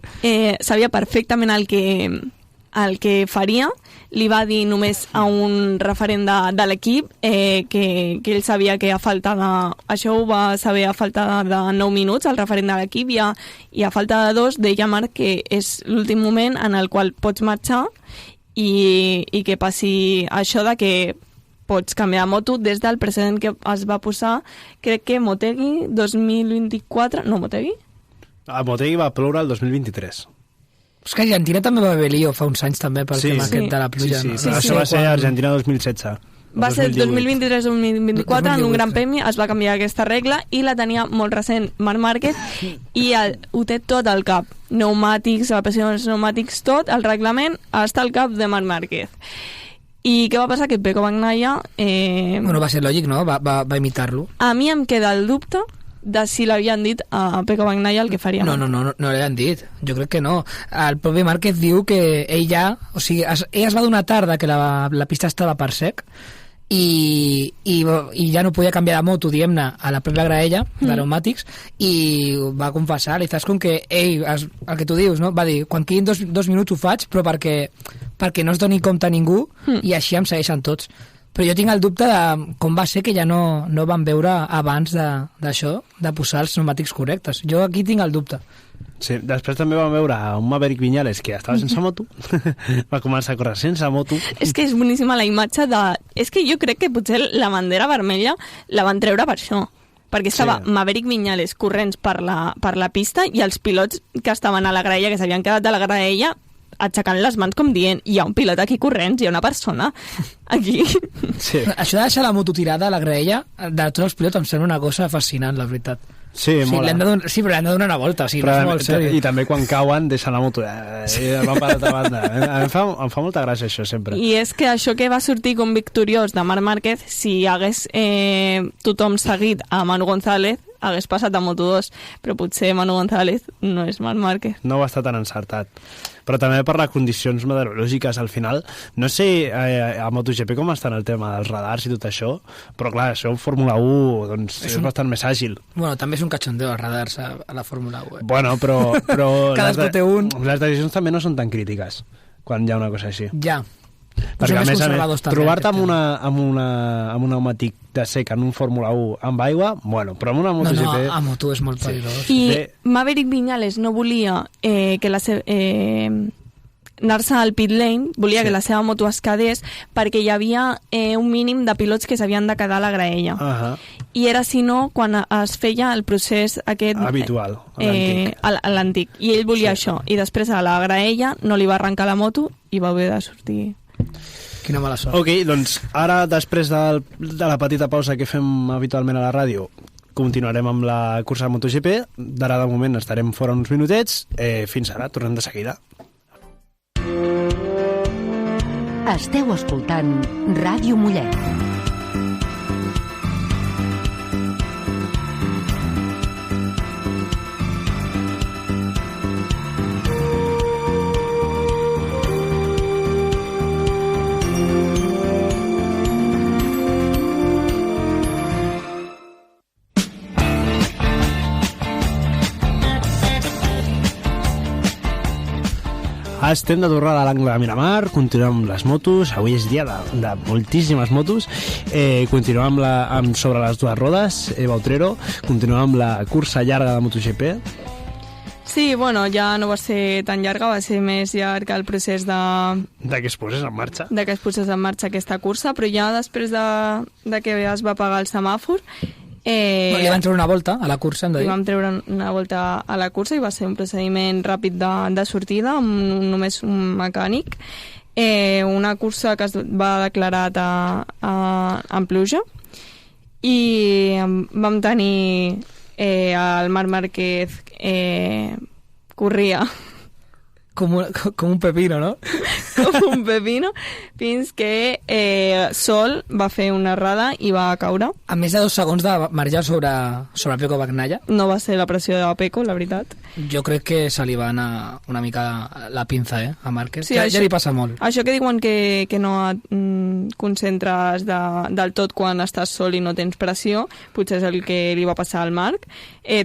[SPEAKER 3] sabia perfectament el que faria. Li va dir només a un referent de l'equip que ell sabia que a falta de... Això ho va saber a falta de 9 minuts, el referent de l'equip, i a falta de 2 deia Marc que és l'últim moment en el qual pots marxar i que passi això de que pots canviar de moto des del precedent que es va posar, crec que Motegi 2024... No, Motegi?
[SPEAKER 2] A Motegi va ploure el 2023.
[SPEAKER 4] És que Argentina també va haver lío fa uns anys també pel tema aquest de la pluja.
[SPEAKER 2] Sí. Això va ser Argentina 2016.
[SPEAKER 3] Va ser 2023-2024, en un gran premi es va canviar aquesta regla i la tenia molt recent Marc Márquez i ho té tot al cap. Pneumàtics, la pressió dels pneumàtics, tot, el reglament està al cap de Marc Márquez. I què va passar? Que Pecco Bagnaia...
[SPEAKER 4] Bueno, va ser lògic, no? Va imitar-lo.
[SPEAKER 3] A mi em queda el dubte de si l'havien dit a Pecco Bagnaia el que faria.
[SPEAKER 4] No l'havien dit. Jo crec que no. El propi Márquez diu que ell ja... O sigui, ell es va donar tard que la pista estava per sec i ja no podia canviar de moto, diguem-ne, a la pròpia graella de pneumàtics, i va confessar, i saps com que ell, el que tu dius, no? Va dir, quan quedin 2 minuts ho faig, però perquè no es doni compte a ningú, i així em segueixen tots. Però jo tinc el dubte de com va ser que ja no van veure abans d'això, de posar els pneumàtics correctes. Jo aquí tinc el dubte.
[SPEAKER 2] Sí, després també vam veure un Maverick Viñales que estava sense moto, va començar a córrer sense moto.
[SPEAKER 3] És que és boníssima la imatge de... És que jo crec que potser la bandera vermella la van treure per això, perquè estava Maverick Viñales corrents per la pista i els pilots que estaven a la graella, que s'havien quedat a la graella, aixecant les mans com dient, hi ha un pilot aquí corrents, hi ha una persona aquí.
[SPEAKER 2] Sí.
[SPEAKER 4] Això de deixar la moto tirada a la graella de tots els pilots em sembla una cosa fascinant, la veritat.
[SPEAKER 2] Sí, mola.
[SPEAKER 4] Però l'hem de donar una volta, o sigui, no és molt sèrio.
[SPEAKER 2] I també quan cauen deixen la moto i van per l'altra banda. Em fa molta gràcia això sempre.
[SPEAKER 3] I és que això que va sortir com victoriós de Marc Márquez, si hagués tothom seguit a Manu González, hagués passat a Moto2, però potser Manu González no és Marc Márquez.
[SPEAKER 2] No va estar tan encertat. Però també per les condicions meteorològiques al final. No sé a MotoGP com està el tema dels radars i tot això, però clar, això en Fórmula 1 doncs, és bastant més àgil.
[SPEAKER 4] Bueno, també és un cachondeo els radars a la Fórmula 1.
[SPEAKER 2] Bueno, però
[SPEAKER 4] cadascú té un.
[SPEAKER 2] Les decisions també no són tan crítiques quan hi ha una cosa així.
[SPEAKER 4] Ja.
[SPEAKER 2] Perquè a més, trobar-te amb un pneumàtic de sec en un Fórmula 1 amb aigua, bueno, però amb una MotoGP...
[SPEAKER 4] No, a moto és molt perillós.
[SPEAKER 3] I Maverick Viñales no volia que anar-se al pit lane, volia que la seva moto es quedés perquè hi havia un mínim de pilots que s'havien de quedar a la graella. I era, si no, quan es feia el procés aquest...
[SPEAKER 2] habitual,
[SPEAKER 3] l'antic. I ell volia això. I després a la graella no li va arrencar la moto i va haver de sortir...
[SPEAKER 4] Quina mala sort.
[SPEAKER 2] Ok, doncs ara, després de la petita pausa que fem habitualment a la ràdio, continuarem amb la cursa de MotoGP. D'ara de moment estarem fora uns minutets. Fins ara, tornem de seguida.
[SPEAKER 1] Esteu escoltant Ràdio Mollet.
[SPEAKER 2] Estem de tornada a l'angle de Miramar, continuem amb les motos, avui és dia de moltíssimes motos, continuem amb sobre les dues rodes, Eva Utrero, continuem amb la cursa llarga de MotoGP.
[SPEAKER 3] Sí, bueno, ja no va ser tan llarga, va ser més llarg el procés
[SPEAKER 2] de que es posés en marxa.
[SPEAKER 3] De que es posés en marxa aquesta cursa, però ja després de que es va apagar el semàfor,
[SPEAKER 4] li van treure una volta a la cursa, hem de dir.
[SPEAKER 3] Li vam treure una volta a la cursa i va ser un procediment ràpid de sortida amb només un mecànic. Una cursa que es va declarar en pluja i vam tenir el Marc Márquez corria
[SPEAKER 4] com un pepino, no?
[SPEAKER 3] Com un pepino, fins que Sol va fer una errada i va caure.
[SPEAKER 4] A més de 2 segons de marge sobre Pecco Bagnaia.
[SPEAKER 3] No va ser la pressió de Pecco, la veritat.
[SPEAKER 4] Jo crec que se li va anar una mica la pinza, a Márquez.
[SPEAKER 3] Sí,
[SPEAKER 4] ja li passa molt.
[SPEAKER 3] Això que diuen que no et concentres del tot quan estàs sol i no tens pressió, potser és el que li va passar al Marc.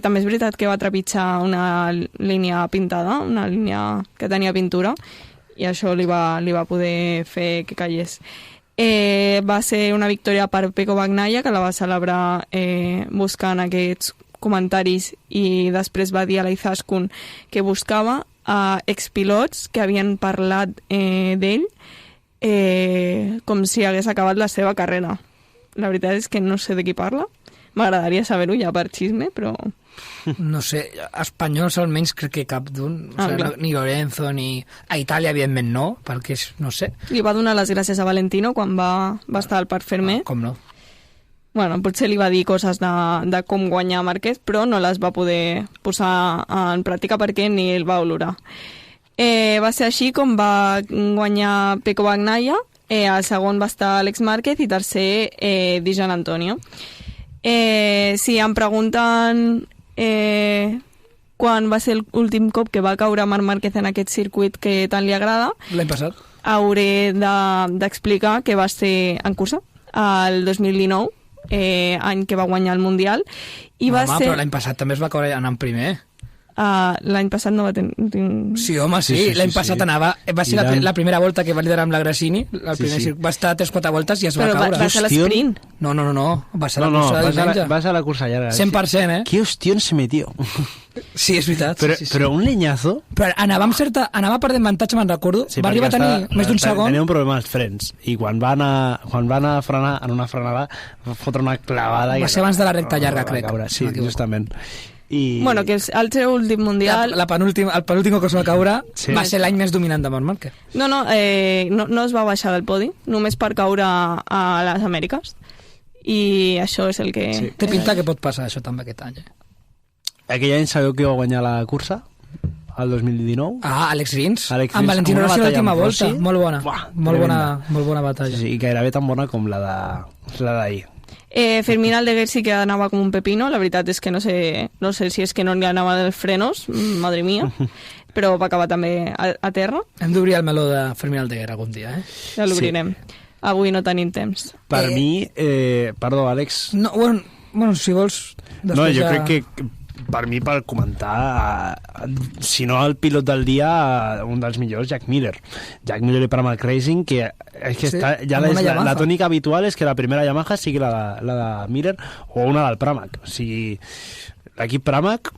[SPEAKER 3] També és veritat que va trepitjar una línia pintada, una línia que tenia pintura, i això li va poder fer que callés. Va ser una victòria per Pecco Bagnaia, que la va celebrar buscant aquests comentaris, i després va dir a l'Izaskun que buscava expilots que havien parlat d'ell com si hagués acabat la seva carrera. La veritat és que no sé de qui parla. M'agradaria saber-ho ja per xisme, però...
[SPEAKER 4] No sé, espanyols almenys crec que cap d'un. Ni Lorenzo, ni... A Itàlia, evidentment, no, perquè no sé.
[SPEAKER 3] Li va donar les gràcies a Valentino quan va estar al Parc Fermé.
[SPEAKER 4] Com no?
[SPEAKER 3] Bueno, potser li va dir coses de com guanyar Márquez, però no les va poder posar en pràctica perquè ni el va olorar. Va ser així com va guanyar Pecco Bagnaia, al segon va estar Àlex Márquez i tercer Di Giannantonio. Si em pregunten quan va ser l'últim cop que va caure Marc Márquez en aquest circuit que tant li agrada,
[SPEAKER 4] l'any passat,
[SPEAKER 3] hauré d'explicar que va ser en cursa el 2019, any que va guanyar el Mundial, i va ser...
[SPEAKER 4] Però l'any passat també es va caure anant primer.
[SPEAKER 3] L'any passat no va tenir...
[SPEAKER 4] Sí, home, sí. L'any passat anava... Va ser la primera volta que va liderar amb la Grassini. Va estar 3-4 voltes i es va caure.
[SPEAKER 3] Però va ser l'esprint.
[SPEAKER 4] No. Va ser la cursa de diumenge.
[SPEAKER 2] Va ser la cursa llarga.
[SPEAKER 4] 100%,
[SPEAKER 2] Qué hostión se metió.
[SPEAKER 4] Sí, és veritat.
[SPEAKER 2] Però un leñazo...
[SPEAKER 4] Però anava perdent avantatge, me'n recordo. Va arribar a tenir més d'un segon.
[SPEAKER 2] Tenia un problema als frens. I quan va anar a frenar, en una frenada, va fotre una clavada...
[SPEAKER 4] Va ser abans de la recta llarga, crec.
[SPEAKER 2] Sí, justament.
[SPEAKER 3] Bueno, que el seu últim mundial...
[SPEAKER 4] El penúltim que es va caure va ser l'any més dominant de Marc Márquez.
[SPEAKER 3] No es va baixar del podi, només per caure a les Amèriques. I això és el que...
[SPEAKER 4] Sí. Té pinta que pot passar això també aquest any.
[SPEAKER 2] Aquell any sabeu qui va guanyar la cursa? El 2019?
[SPEAKER 4] Alex Rins. Amb Valentino Rossi a l'última volta. Molt bona. Molt bona batalla.
[SPEAKER 2] Sí, gairebé tan bona com la d'ahir.
[SPEAKER 3] Fermín Aldeguer sí que anava com un pepino, la veritat és que no sé si és que no li anava dels frenos, madre mia, però va acabar també a terra.
[SPEAKER 4] Hem d'obrir el meló de Fermín Aldeguer algun dia,
[SPEAKER 3] Ja l'obrirem. Avui no tenim temps.
[SPEAKER 2] Per mi, perdó, Àlex...
[SPEAKER 4] No, bueno, si vols...
[SPEAKER 2] No, jo crec que per mi, per comentar, si no el pilot del dia, un dels millors, Jack Miller. Jack Miller i Pramac Racing, que és que sí, ja la tònica habitual és que la primera Yamaha sigui la de Miller o una del Pramac. O sigui, l'equip Pramac,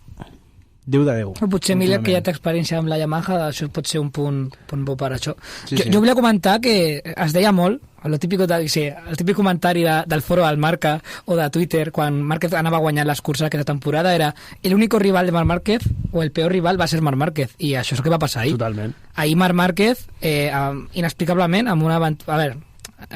[SPEAKER 2] Déu de Déu.
[SPEAKER 4] Potser Miller, que ja té experiència amb la Yamaha, això pot ser un punt bo per això. Jo volia comentar que es deia molt, el típic comentari del foro del Marca o de Twitter quan Márquez anava guanyant les curses aquesta temporada era el único rival de Marc Márquez o el peor rival va ser Marc Márquez, i això és el que va passar ahir.
[SPEAKER 2] Totalment.
[SPEAKER 4] Ahir Marc Márquez inexplicablement amb una... A veure,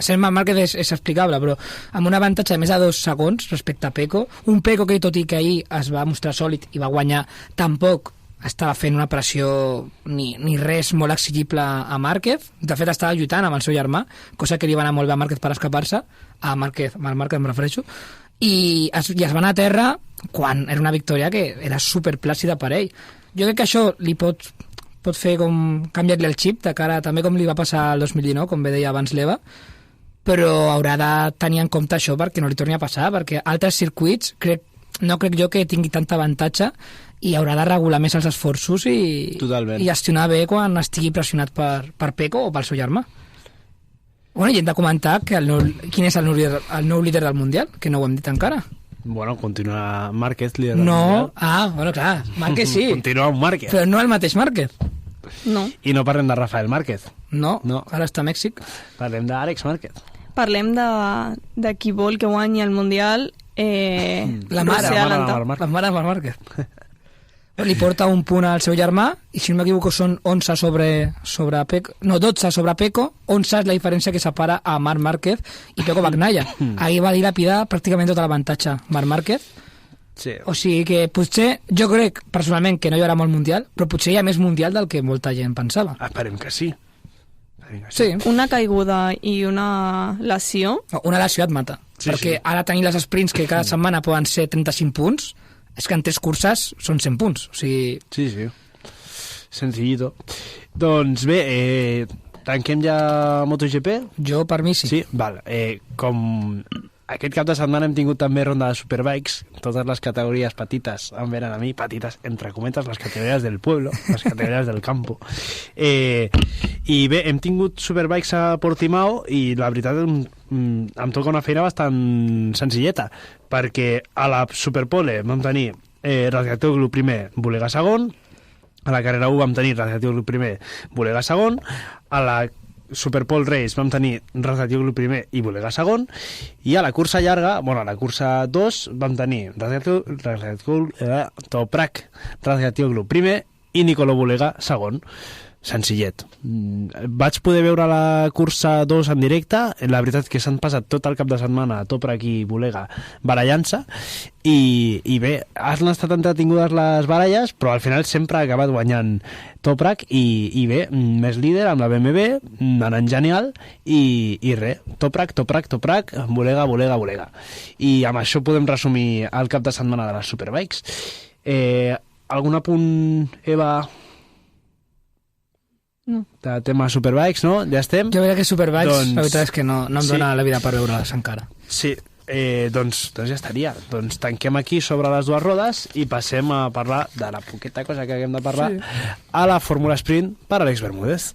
[SPEAKER 4] ser Marc Márquez és explicable, però amb un avantatge de més de 2 segons respecte a Pecco, un Pecco que tot i que ahir es va mostrar sòlid i va guanyar, tampoc estava fent una pressió ni res molt exigible a Márquez. De fet, estava lluitant amb el seu germà, cosa que li va anar molt bé a Márquez per escapar-se. A Márquez em refereixo. I es va anar a terra quan era una victòria que era superplàcida per ell. Jo crec que això li pot fer com canviar-li el xip de cara, també com li va passar el 2019, com bé deia abans l'Eva, però haurà de tenir en compte això perquè no li torni a passar, perquè altres circuits no crec jo que tingui tant avantatge, i haurà de regular més els esforços i gestionar bé quan estigui pressionat per Pecco o pel seu germà. Bueno, i hem de comentar quin és el nou líder del Mundial, que no ho hem dit encara.
[SPEAKER 2] Bueno, continua Márquez, líder del Mundial.
[SPEAKER 4] Bueno, clar, Márquez sí.
[SPEAKER 2] Continua un Márquez.
[SPEAKER 4] Però no el mateix Márquez.
[SPEAKER 3] No.
[SPEAKER 2] I no parlem de Rafael Márquez.
[SPEAKER 4] No, ara està a Mèxic.
[SPEAKER 2] Parlem d'Àlex Márquez.
[SPEAKER 3] Parlem de qui vol que guanyi el Mundial.
[SPEAKER 4] La mare de Marc Márquez. Li porta un punt al seu germà i, si no m'equivoco, són 11 sobre Pecco. No, 12 sobre Pecco. 11 és la diferència que separa a Marc Márquez i Pecco Bagnaia. Ahir va dilapidar pràcticament tot l'avantatge Marc Márquez.
[SPEAKER 2] Sí.
[SPEAKER 4] O sigui que potser, jo crec personalment que no hi haurà molt Mundial, però potser hi ha més Mundial del que molta gent pensava.
[SPEAKER 2] Esperem que sí.
[SPEAKER 4] Sí.
[SPEAKER 3] Una caiguda i una lesió.
[SPEAKER 4] Una lesió et mata. Sí, perquè ara tenir les sprints que cada setmana poden ser 35 punts, és que en 3 curses són 100 punts. O sigui...
[SPEAKER 2] Sí. Sencillito. Doncs bé, tanquem ja MotoGP?
[SPEAKER 4] Jo, per mi, sí.
[SPEAKER 2] Sí? Val. Com aquest cap de setmana hem tingut també ronda de Superbikes, totes les categories petites em venen a mi, petites, entre cometes, les categories del pueblo, les categories del campo. I bé, hem tingut Superbikes a Portimao i la veritat em toca una feina bastant senzilleta, perquè a la Superpole vam tenir Razgatoglu primer, Bulega segon, a la carrera 1 vam tenir Razgatoglu primer, Bulega segon, a la Superpole Race vam tenir Razgatoglu primer i Bulega segon, i a la cursa llarga, a la cursa 2 vam tenir Toprak Razgatoglu primer i Nicolo Bulega segon. Senzillet. Vaig poder veure la cursa 2 en directe. La veritat que s'han passat tot el cap de setmana a Toprak i Bulega barallant-se i bé, han estat entretingudes les baralles, però al final sempre ha acabat guanyant Toprak i bé, més líder amb la BMW, anant genial i res, Toprak, Bulega. I amb això podem resumir el cap de setmana de les Superbikes. Algun apunt, Eva?
[SPEAKER 3] No.
[SPEAKER 2] De tema Superbikes, no? Ja estem?
[SPEAKER 4] Jo crec que Superbikes, la veritat és que no em dóna la vida per veure-les encara.
[SPEAKER 2] Sí, doncs ja estaria. Doncs tanquem aquí sobre les dues rodes i passem a parlar de la poqueta cosa que haguem de parlar a la Fórmula Sprint per Àlex Bermúdez.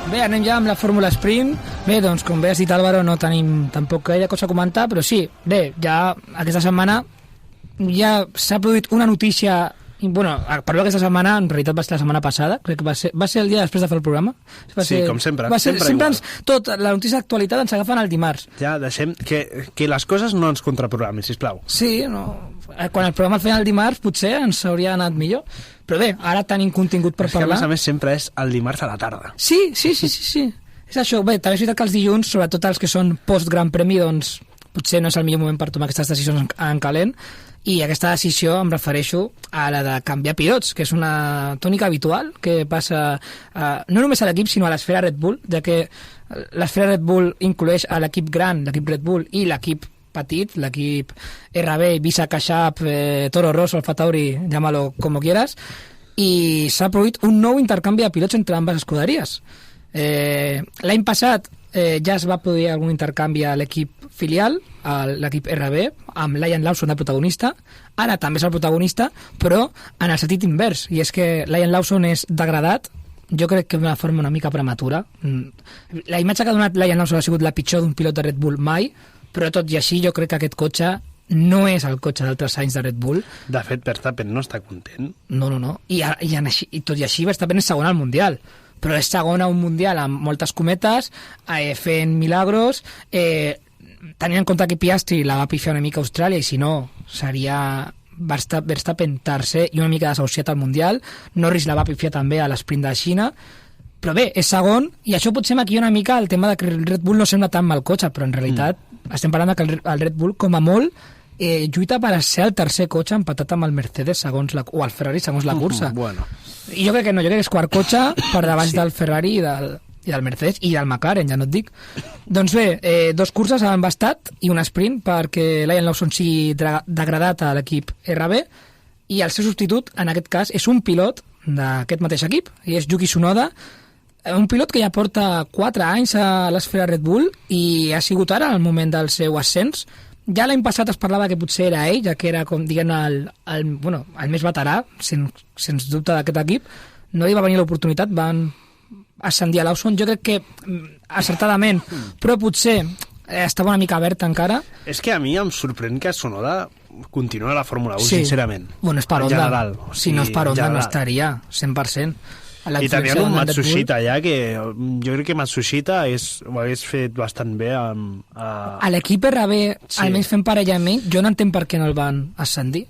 [SPEAKER 4] Bé, anem ja amb la Fórmula Sprint. Bé, doncs, com bé has dit, Álvaro, no tenim tampoc gaire cosa a comentar, però sí, bé, ja aquesta setmana ja s'ha produït una notícia. Bueno, per aquesta setmana, en realitat va ser la setmana passada, crec que va ser el dia després de fer el programa.
[SPEAKER 2] Sí, com sempre.
[SPEAKER 4] Sempre la notícia d'actualitat ens agafen el dimarts.
[SPEAKER 2] Ja, deixem que les coses no ens contraprogramin, sisplau.
[SPEAKER 4] Sí, no. Quan el programa el feien el dimarts potser ens hauria anat millor. Però bé, ara tenim contingut per parlar.
[SPEAKER 2] És que a més sempre és el dimarts a la tarda.
[SPEAKER 4] Sí. És això. Bé, també és veritat que els dilluns, sobretot els que són post-Gran Premi, doncs potser no és el millor moment per tomar aquestes decisions en calent. I aquesta decisió em refereixo a la de canviar pilots, que és una tònica habitual que passa no només a l'equip, sinó a l'esfera Red Bull, ja que l'esfera Red Bull inclueix a l'equip gran, l'equip Red Bull, i l'equip petit, l'equip RB, Visa, Kashap, Toro Rosso, Alfa Tauri, llámalo como quieras, i s'ha produït un nou intercanvi de pilots entre ambes escuderies. L'any passat ja es va produir algun intercanvi a l'equip filial, a l'equip RB, amb Liam Lawson de protagonista. Ara també és el protagonista, però en el sentit invers, i és que Liam Lawson és degradat, jo crec que d'una forma una mica prematura. La imatge que ha donat Liam Lawson ha sigut la pitjor d'un pilot de Red Bull mai, però tot i així jo crec que aquest cotxe no és el cotxe d'altres anys de Red Bull.
[SPEAKER 2] De fet, Verstappen no està content.
[SPEAKER 4] No. I tot i així Verstappen és segon al Mundial, però és segon a un Mundial amb moltes cometes, fent milagros, tenint en compte que Piastri la va pifiar una mica a Austràlia, i si no seria Verstappen tercer i una mica desahuciat al Mundial. Norris la va pifiar també a l'esprint de Xina, però bé, és segon, i això potser maquilla una mica el tema de que el Red Bull no sembla tan mal cotxe, però en realitat estem parlant que el Red Bull, com a molt, lluita per ser el tercer cotxe empatat amb el Mercedes o el Ferrari segons la cursa.
[SPEAKER 2] Bueno.
[SPEAKER 4] I jo crec que no, jo crec que és quart cotxe per davant del Ferrari i del Mercedes i del McLaren, ja no et dic. Doncs bé, 2 curses han bastat i un sprint perquè Liam Lawson sigui degradat a l'equip RB, i el seu substitut, en aquest cas, és un pilot d'aquest mateix equip, i és Yuki Tsunoda, un pilot que ja porta 4 anys a l'esfera Red Bull i ha sigut ara el moment del seu ascens. Ja l'any passat es parlava que potser era ell, ja que era, com diguem, el més veterà, sens dubte, d'aquest equip. No li va venir l'oportunitat, van ascendir a Lawson. Jo crec que acertadament, però potser estava una mica obert encara. És
[SPEAKER 2] que a mi em sorprèn que Tsunoda continua a la Fórmula 1, sincerament.
[SPEAKER 4] Bueno, és per Honda. General, si no és per Honda, no estaria, 100%.
[SPEAKER 2] I tenien un Matsushita allà que jo crec que Matsushita ho hagués fet bastant bé
[SPEAKER 4] a l'equip RB, almenys fent parella amb ell. Jo no entenc per què no el van ascendir.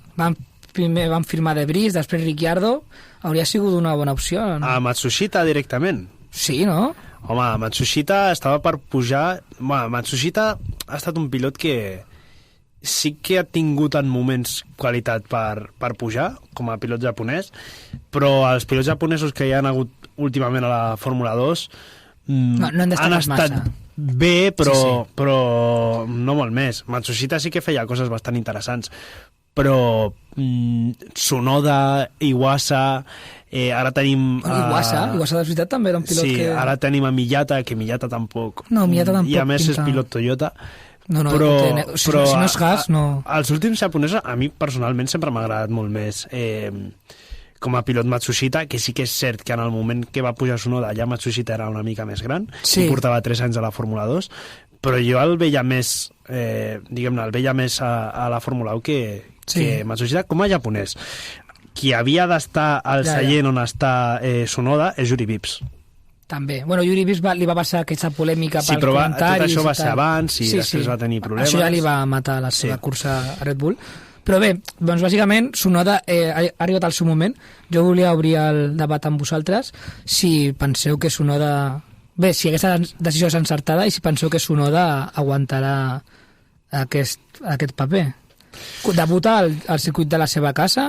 [SPEAKER 4] Primer van firmar De Vries, després Ricciardo. Hauria sigut una bona opció, no?
[SPEAKER 2] A Matsushita directament?
[SPEAKER 4] Sí, no?
[SPEAKER 2] Home, Matsushita estava per pujar. Matsushita ha estat un pilot que sí que ha tingut en moments qualitat per pujar, com a pilot japonès, però els pilots japonesos que hi han hagut últimament a la Fórmula 2 han estat massa bé, però no molt més. Matsushita sí que feia coses bastant interessants, però Tsunoda, Iwasa, ara tenim...
[SPEAKER 4] Iwasa de veritat també era un pilot que...
[SPEAKER 2] Sí, ara tenim a Miyata, que Miyata tampoc...
[SPEAKER 4] No, Miyata tampoc.
[SPEAKER 2] I a més és pilot Toyota.
[SPEAKER 4] No,
[SPEAKER 2] però
[SPEAKER 4] si no és gas, no...
[SPEAKER 2] Els últims japonesos, a mi personalment sempre m'ha agradat molt més com a pilot Matsushita, que sí que és cert que en el moment que va pujar Tsunoda ja Matsushita era una mica més gran, i portava 3 anys a la Fórmula 2, però jo el veia més, diguem-ne, a la Fórmula 1 que Matsushita com a japonès. Qui havia d'estar al seient on està Tsunoda és Yuri Vips.
[SPEAKER 4] També. Bueno, Yuri Vips li va passar aquesta polèmica pels
[SPEAKER 2] tot
[SPEAKER 4] comentaris.
[SPEAKER 2] això va ser abans i després va tenir problemes.
[SPEAKER 4] Això ja li va matar la seva cursa a Red Bull. Però bé, doncs bàsicament Tsunoda ha arribat al seu moment. Jo volia obrir el debat amb vosaltres si penseu que Tsunoda... Bé, si aquesta decisió és encertada i si penseu que Tsunoda aguantarà aquest paper. Debuta al circuit de la seva casa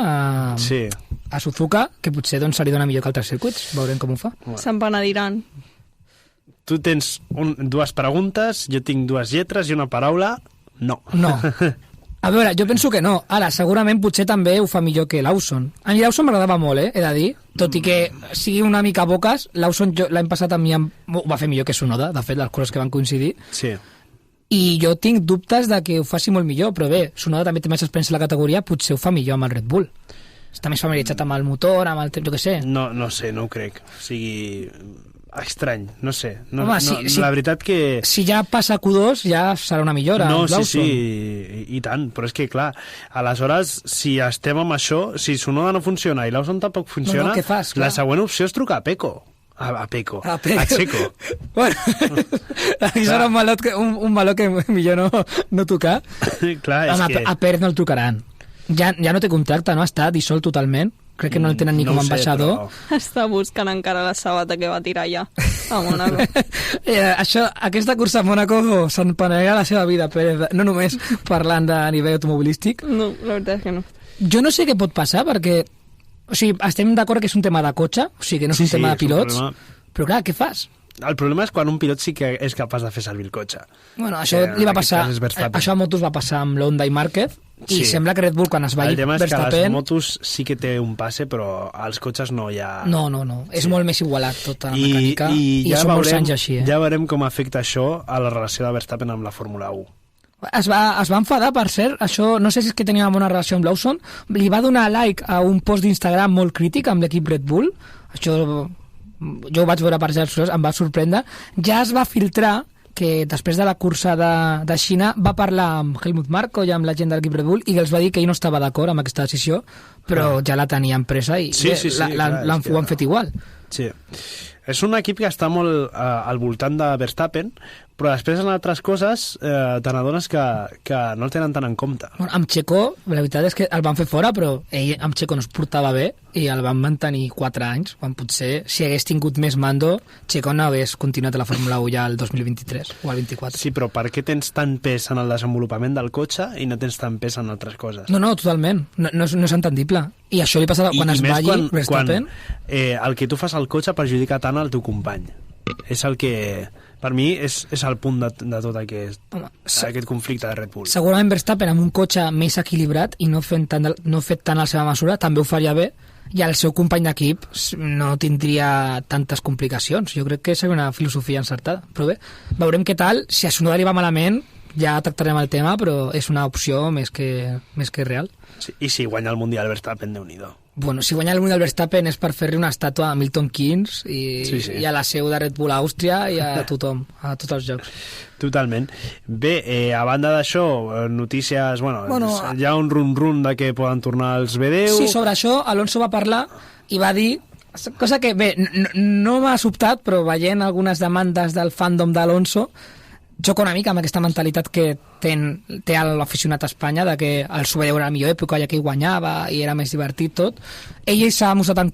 [SPEAKER 4] a Suzuka, que potser doncs, se li dona millor que altres circuits. Veurem com ho fa.
[SPEAKER 3] Se'n penediran.
[SPEAKER 2] Tu tens 2 preguntes, jo tinc 2 lletres i una paraula. No.
[SPEAKER 4] A veure, jo penso que no. Ara, segurament potser també ho fa millor que Lawson. A mi Lawson m'agradava molt, he de dir. Tot i que sigui una mica boques, Lawson l'any passat a mi ho va fer millor que Tsunoda, de fet, les coses que van coincidir.
[SPEAKER 2] Sí.
[SPEAKER 4] I jo tinc dubtes de que ho faci molt millor, però bé, Tsunoda també té més experiència a la categoria, potser ho fa millor amb el Red Bull. Està més familiaritzat amb el motor, amb el temps, jo què sé.
[SPEAKER 2] No sé, no ho crec. O sigui, estrany, no sé. La veritat que...
[SPEAKER 4] Si ja passa Q2, ja serà una millora.
[SPEAKER 2] No, sí, i tant, però és que, clar, aleshores, si estem amb això, si Tsunoda no funciona i Lawson tampoc funciona,
[SPEAKER 4] què fas,
[SPEAKER 2] la següent opció és trucar a Pecco. A Checo.
[SPEAKER 4] Bueno, aquí serà un maló que millor no tocar.
[SPEAKER 2] Clar, és que...
[SPEAKER 4] A Pérez no el trucaran. Ja no té contracte, no? Està dissolt totalment. Crec que no el tenen ni com a ambaixador.
[SPEAKER 3] Però... Està buscant encara la sabata que va tirar ja a Mónaco.
[SPEAKER 4] Aquesta cursa a Mónaco se'n penegarà la seva vida, Pérez. No només parlant de nivell automobilístic.
[SPEAKER 3] No, la veritat és que no.
[SPEAKER 4] Jo no sé què pot passar, perquè... O sigui, estem d'acord que és un tema de cotxe, o sigui, que no és un tema de pilots, però clar, què fas?
[SPEAKER 2] El problema és quan un pilot sí que és capaç de fer servir el cotxe.
[SPEAKER 4] Bueno, això li va passar... Això a motos va passar amb l'Honda i Márquez, i sembla que Red Bull, quan es va
[SPEAKER 2] Verstappen... El tema és que les motos sí que té un passe, però als cotxes no hi ha...
[SPEAKER 4] No. És molt més igualat tota la mecànica, i ja són molts anys així.
[SPEAKER 2] Ja veurem com afecta això a la relació de Verstappen amb la Fórmula 1.
[SPEAKER 4] Es va enfadar, per cert, això, no sé si és que tenia una bona relació amb Lawson, li va donar like a un post d'Instagram molt crític amb l'equip Red Bull, això jo ho vaig veure per xarxes, em va sorprendre. Ja es va filtrar que després de la cursa de Xina va parlar amb Helmut Marko i amb la gent de l'equip Red Bull i els va dir que ell no estava d'acord amb aquesta decisió, però ja la tenien presa i ho han fet igual.
[SPEAKER 2] Sí. És un equip que està molt al voltant de Verstappen, però després en altres coses te n'adones que no el tenen tant en compte.
[SPEAKER 4] Bueno, amb Checo, la veritat és que el van fer fora, però ell amb Checo no es portava bé i el van mantenir 4 anys, quan potser, si hagués tingut més mando, Checo no hagués continuat a la Fórmula 1 ja el 2023 o el 24.
[SPEAKER 2] Sí, però per què tens tant pes en el desenvolupament del cotxe i no tens tant pes en altres coses?
[SPEAKER 4] No, totalment. No és entendible. I això li passa quan es balli Verstappen.
[SPEAKER 2] El que tu fas al cotxe perjudica tant al teu company. És el que... Per mi és el punt de tot aquest conflicte de Red Bull.
[SPEAKER 4] Segurament Verstappen amb un cotxe més equilibrat i no fet tant a la seva mesura també ho faria bé, i el seu company d'equip no tindria tantes complicacions. Jo crec que seria una filosofia encertada. Però bé, veurem què tal. Si a Tsunoda li va malament, ja tractarem el tema, però és una opció més que real.
[SPEAKER 2] Sí, i si guanya el Mundial Verstappen, Déu-n'hi-do.
[SPEAKER 4] Bueno, si guanya el Mundial Verstappen és per fer-li una estàtua a Milton Keynes i a la seu de Red Bull a Àustria i a tothom, a tots els jocs.
[SPEAKER 2] Totalment. Bé, a banda d'això, notícies... Bueno, hi ha un rum-rum de que poden tornar els B10...
[SPEAKER 4] Sí, sobre això Alonso va parlar i va dir... Cosa que, bé, no m'ha sobtat, però veient algunes demandes del fandom d'Alonso, xoca una mica amb aquesta mentalitat que té l'aficionat a Espanya de que el Super10 era la millor època, ja que hi guanyava i era més divertit tot. Ell s'ha mostrat en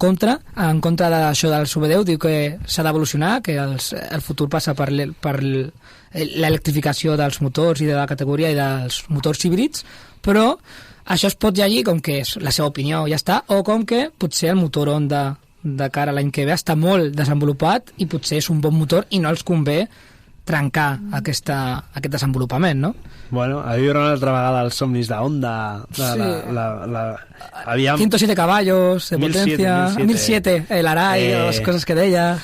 [SPEAKER 4] contra d'això del Super10, diu que s'ha d'evolucionar, que el futur passa per l'electrificació dels motors i de la categoria i dels motors híbrids, però això es pot llegir com que és la seva opinió, ja està, o com que potser el motor Honda de cara a l'any que ve està molt desenvolupat i potser és un bon motor i no els convé trencar aquest desenvolupament, no?
[SPEAKER 2] Bueno, a viure una altra vegada els somnis de Honda, aviam...
[SPEAKER 4] 107 caballos de potència, 1007, l'Arai, les coses que deia...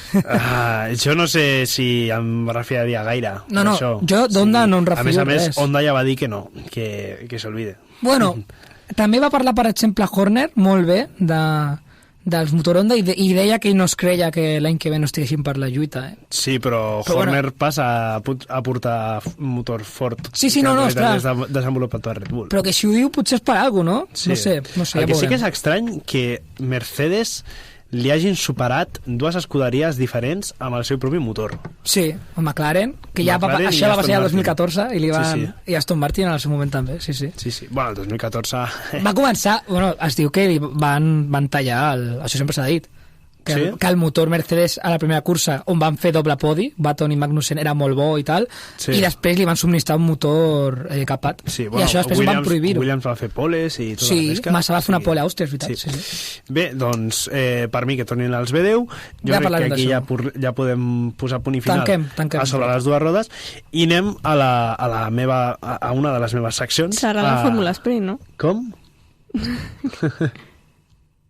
[SPEAKER 2] Jo no sé si em refiaria gaire.
[SPEAKER 4] No, jo d'Honda no em refio
[SPEAKER 2] res. A més, Honda ja va dir que no, que s'olvide.
[SPEAKER 4] Bueno, també va parlar, per exemple, Horner, molt bé, dels motor Honda i deia que ell no es creia que l'any que ve no estiguessin per la lluita.
[SPEAKER 2] Sí, però Horner passa a portar motor Ford.
[SPEAKER 4] Sí, no, clar.
[SPEAKER 2] Desenvolupat per Red Bull.
[SPEAKER 4] Però que si ho diu potser és per alguna cosa, no? Sí. No sé,
[SPEAKER 2] el que sí que és estrany que Mercedes li hagin superat dues escuderies diferents amb el seu propi motor. Sí,
[SPEAKER 4] o McLaren, que això va ser el 2014 i li van... I Aston Martin en el seu moment també, sí.
[SPEAKER 2] Bueno, el 2014...
[SPEAKER 4] Va començar... Bueno, es diu que van tallar... Això sempre s'ha dit. Que el motor Mercedes a la primera cursa, on van fer doble podi, Button i Magnussen, era molt bo i tal, i després li van subministrar un motor capat. I això després van prohibir-ho.
[SPEAKER 2] Williams va fer poles i tota la pesca.
[SPEAKER 4] Massa va fer una pole a Àustria, és veritat. Sí.
[SPEAKER 2] Bé, doncs, per mi que tornin als B10, jo crec que aquí ja podem posar punt i final a sobre les dues rodes, i anem a una de les meves seccions.
[SPEAKER 3] Serà la Fórmula Sprint, no?
[SPEAKER 2] Com?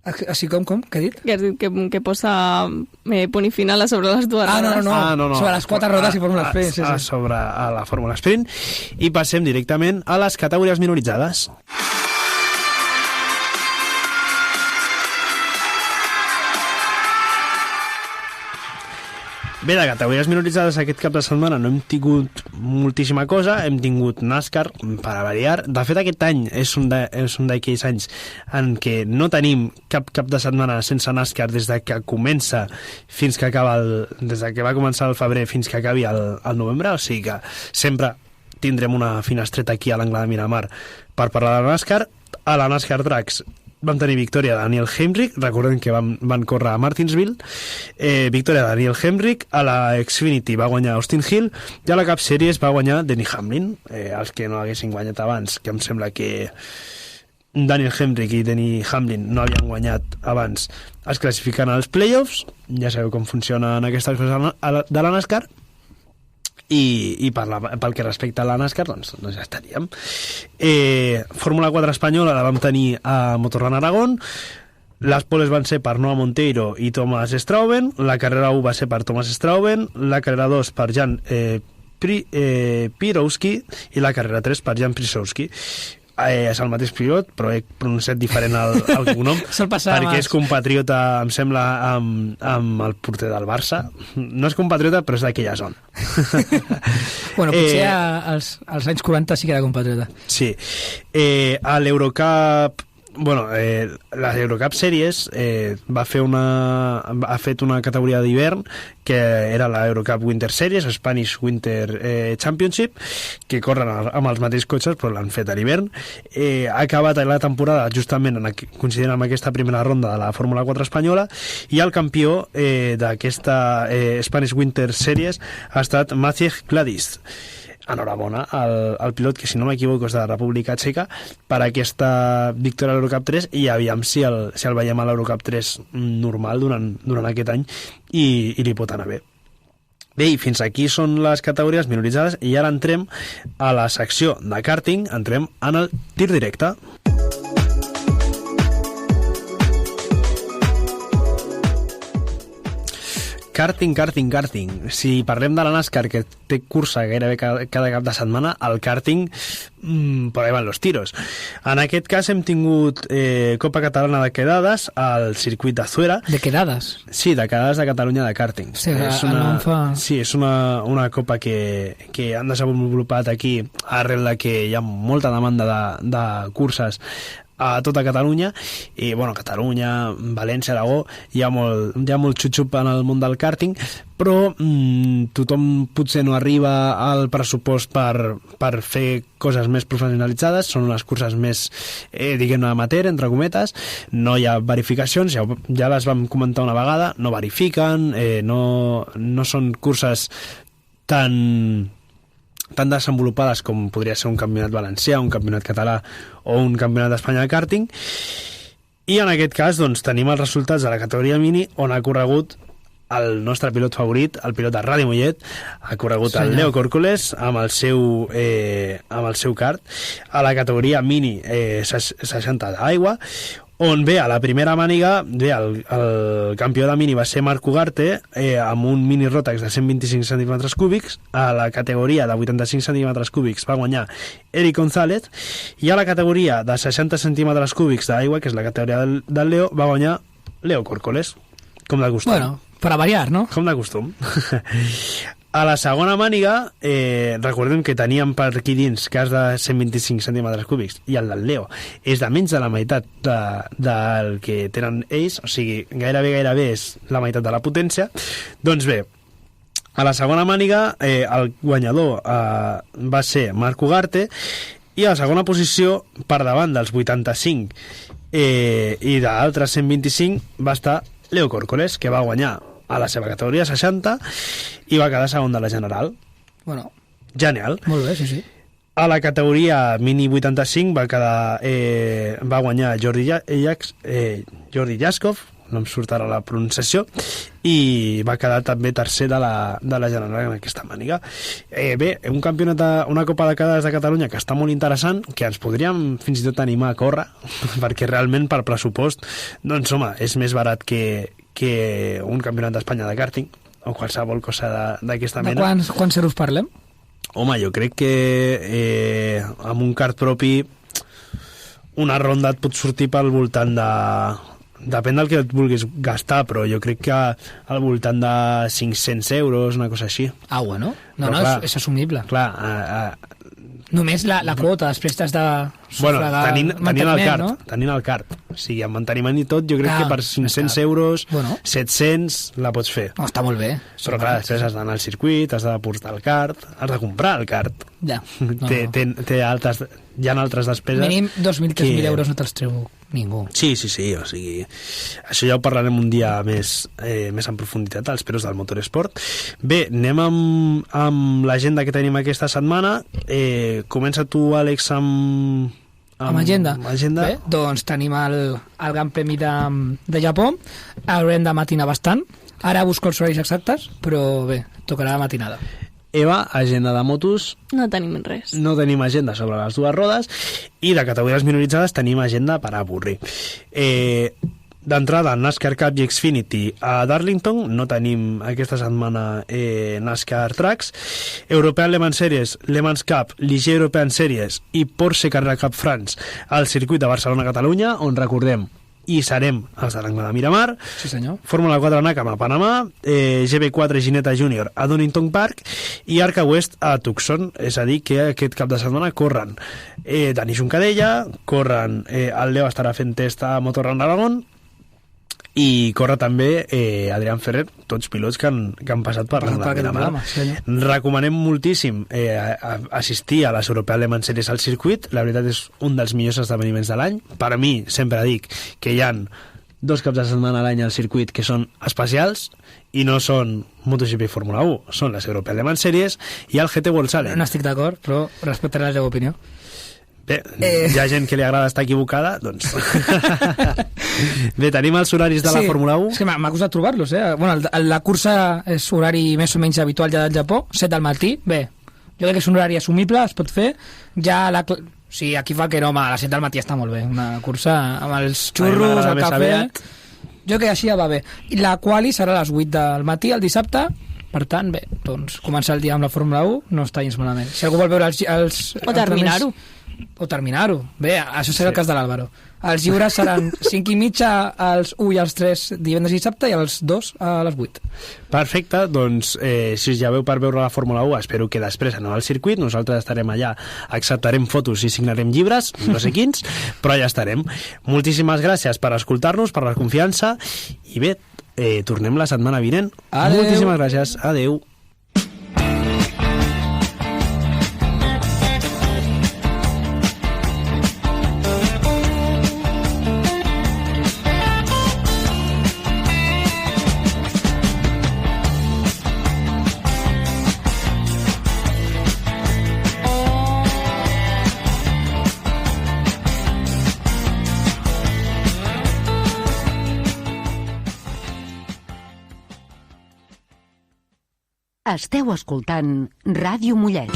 [SPEAKER 4] Així com? Què he dit?
[SPEAKER 3] Que has dit que posa punt i final a sobre les dues rodes.
[SPEAKER 4] No. Sobre les quatre rodes i Fórmula Sprint. Sí.
[SPEAKER 2] Sobre la Fórmula Sprint. I passem directament a les categories minoritzades. Bé, de categories minoritzades aquest cap de setmana no hem tingut moltíssima cosa, hem tingut NASCAR per a variar. De fet, aquest any és un d'aquells anys en què no tenim cap de setmana sense NASCAR des de que comença fins que acaba des de que va començar el febrer fins que acabi el novembre, o sigui que sempre tindrem una finestreta aquí a l'angle de Miramar per parlar de NASCAR. A la NASCAR Tracks vam tenir victòria de Daniel Hemric, recordem que van córrer a Martinsville, victòria de Daniel Hemric, a la Xfinity va guanyar Austin Hill, i a la Cup Series va guanyar Denny Hamlin, els que no haguessin guanyat abans, que em sembla que Daniel Hemric i Denny Hamlin no havien guanyat abans, es classifiquen als playoffs, ja sabeu com funcionen aquestes coses de la NASCAR, i pel que respecta a la NASCAR doncs ja estaríem. Fórmula 4 espanyola la vam tenir a Motorland Aragón. Les poles van ser per Noah Monteiro i Thomas Strauben, la carrera 1 va ser per Thomas Strauben, la carrera 2 per Jan Pirowski i la carrera 3 per Jan Prisowski. És el mateix pilot, però he pronunciat diferent el cognom perquè és compatriota, em sembla, amb el porter del Barça. No és compatriota, però és d'aquella zona.
[SPEAKER 4] Bueno, potser als anys 40 sí que era compatriota.
[SPEAKER 2] Sí. A l'Eurocup, la Eurocup Series ha fet una categoria d'hivern que era la Eurocup Winter Series, Spanish Winter Championship, que corren amb els mateixos cotxes però l'han fet a l'hivern. Ha acabat la temporada justament coincidint amb aquesta primera ronda de la Fórmula 4 espanyola, i el campió d'aquesta Spanish Winter Series ha estat Maciej Kladis. Enhorabona al pilot, que si no m'equivoco és de la República Txeca, per aquesta victòria a l'Eurocup 3, i aviam si el veiem a l'Eurocup 3 normal durant aquest any i li pot anar bé. Bé, i fins aquí són les categories minoritzades, i ara entrem a la secció de karting, entrem en el tir directe. Karting. Si parlem de la NASCAR, que té cursa gairebé cada cap de setmana, el karting, por ahí van los tiros. En aquest cas hem tingut Copa Catalana de Quedades al circuit d'Azuera.
[SPEAKER 4] De Quedades?
[SPEAKER 2] Sí, de Quedades de Catalunya de karting.
[SPEAKER 4] Sí,
[SPEAKER 2] és una copa que han desenvolupat aquí arrel de que hi ha molta demanda de curses a tota Catalunya, i bueno, Catalunya, València, Aragó, hi ha molt xup-xup en el món del karting, però tothom potser no arriba al pressupost per fer coses més professionalitzades. Són unes curses més, diguem-ne, amateur, entre cometes, no hi ha verificacions, ja les vam comentar una vegada, no verifiquen, no són curses tan desenvolupades com podria ser un campionat valencià, un campionat català o un campionat d'Espanya de kàrting. I en aquest cas doncs, tenim els resultats de la categoria mini, on ha corregut el nostre pilot favorit, el pilot de Ràdio Mollet, ha corregut el Leo Córcoles amb el seu kart a la categoria mini 60 d'aigua, on bé, a la primera màniga, el campió de mini va ser Marc Ugarte, amb un mini Rotax de 125 centímetres cúbics. A la categoria de 85 centímetres cúbics va guanyar Eric González, i a la categoria de 60 centímetres cúbics d'aigua, que és la categoria del Leo, va guanyar Leo Córcoles, com de costum.
[SPEAKER 4] Bueno, per a variar, no?
[SPEAKER 2] Com de costum. A la segona màniga, recordem que teníem per aquí dins cas de 125 centímetres cúbics, i el del Leo és de menys de la meitat del que tenen ells, o sigui, gairebé és la meitat de la potència. Doncs bé, a la segona màniga el guanyador va ser Marc Ugarte, i a la segona posició, per davant dels 85 i d'altres 125, va estar Leo Córcoles, que va guanyar a la seva categoria 60 i va quedar segon de la general.
[SPEAKER 4] Bueno,
[SPEAKER 2] genial.
[SPEAKER 4] Molt bé, sí.
[SPEAKER 2] A la categoria mini 85 va guanyar Jordi Jaskov, no em surt ara la pronunciació, i va quedar també tercer de la general en aquesta màniga. Bé, una Copa de Quedades de Catalunya que està molt interessant, que ens podríem fins i tot animar a córrer, perquè realment per pressupost, doncs home, és més barat que un campionat d'Espanya de kàrting o qualsevol cosa d'aquesta mena.
[SPEAKER 4] De quants euros parlem?
[SPEAKER 2] Home, jo crec que amb un kart propi una ronda et pot sortir pel voltant de... Depèn del que et vulguis gastar, però jo crec que al voltant de 500 euros, una cosa així.
[SPEAKER 4] Ah, bueno. No, clar, és assumible.
[SPEAKER 2] Clar,
[SPEAKER 4] només la quota, després t'has de sufragar
[SPEAKER 2] tenint el kart. O sigui, amb manteniment i tot, jo crec que per 500 euros, 700, la pots fer.
[SPEAKER 4] No, està molt bé.
[SPEAKER 2] Però clar, després has d'anar al circuit, has de portar el kart, has de comprar el kart.
[SPEAKER 4] Ja.
[SPEAKER 2] Hi ha altres despeses.
[SPEAKER 4] Mínim 2.000-3.000 euros no te'ls treu ningú.
[SPEAKER 2] Sí, o sigui, això ja ho parlarem un dia més en profunditat, als peros del motoresport. Bé, anem amb l'agenda que tenim aquesta setmana. Comença tu, Àlex,
[SPEAKER 4] amb agenda. Bé, doncs tenim el Gran Premi de Japó. Haurem de matinar bastant. Ara busco els horaris exactes, però bé, tocarà matinada.
[SPEAKER 2] Eva, agenda de motos.
[SPEAKER 3] No tenim res.
[SPEAKER 2] No tenim agenda sobre les dues rodes, i de categories minoritzades tenim agenda per avorrir. D'entrada, NASCAR Cup i Xfinity a Darlington. No tenim aquesta setmana NASCAR Tracks. European Le Mans Series, Le Mans Cup, Ligier European Series i Porsche Carrera Cup France al circuit de Barcelona-Catalunya, on recordem i serem els de l'Angle de Miramar.
[SPEAKER 4] Sí, senyor.
[SPEAKER 2] Fórmula 4 NACAM a Panamà, GB4 Ginetta Junior a Donington Park i Arca West a Tucson. És a dir, que aquest cap de setmana corren Dani Juncadella, corren el Leo estarà fent test a Motorland Aragón, i corre també Adrián Ferrer, tots pilots que han passat per l'Angle de Miramar. Recomanem moltíssim assistir a les European Le Mans Series al circuit. La veritat és un dels millors esdeveniments de l'any. Per a mi, sempre dic que hi ha 2 caps de setmana a l'any al circuit que són especials, i no són MotoGP i Fórmula 1, són les European Le Mans Series i el GT World Challenge.
[SPEAKER 4] No estic d'acord, però respectaré la teva opinió.
[SPEAKER 2] Bé, hi ha gent que li agrada estar equivocada, doncs... Bé, tenim els horaris de la Fórmula 1.
[SPEAKER 4] És que m'ha costat trobar-los, Bueno, la cursa és horari més o menys habitual ja del Japó, 7 del matí. Bé, jo crec que és un horari assumible, es pot fer. Ja sí, aquí fa que no, a les 7 del matí està molt bé. Una cursa amb els xurros, el cafè... Jo que així ja va bé. I la quali serà a les 8 del matí el dissabte, per tant, bé, doncs començar el dia amb la Fórmula 1 no està gens malament. Si algú vol veure els
[SPEAKER 3] o terminar-ho.
[SPEAKER 4] O terminar-ho. Bé, això serà el cas de l'Àlvaro. Els lliures seran 5:30 als 1 i als 3 divendres i dissabte i als 2 a les 8.
[SPEAKER 2] Perfecte, doncs si us lleveu per veure la Fórmula 1, espero que després aneu al circuit, nosaltres estarem allà, acceptarem fotos i signarem llibres, no sé quins, però ja estarem. Moltíssimes gràcies per escoltar-nos, per la confiança, i bé, tornem la setmana vinent.
[SPEAKER 4] Adeu.
[SPEAKER 2] Moltíssimes gràcies, adeu.
[SPEAKER 1] Esteu escoltant Ràdio Mollet.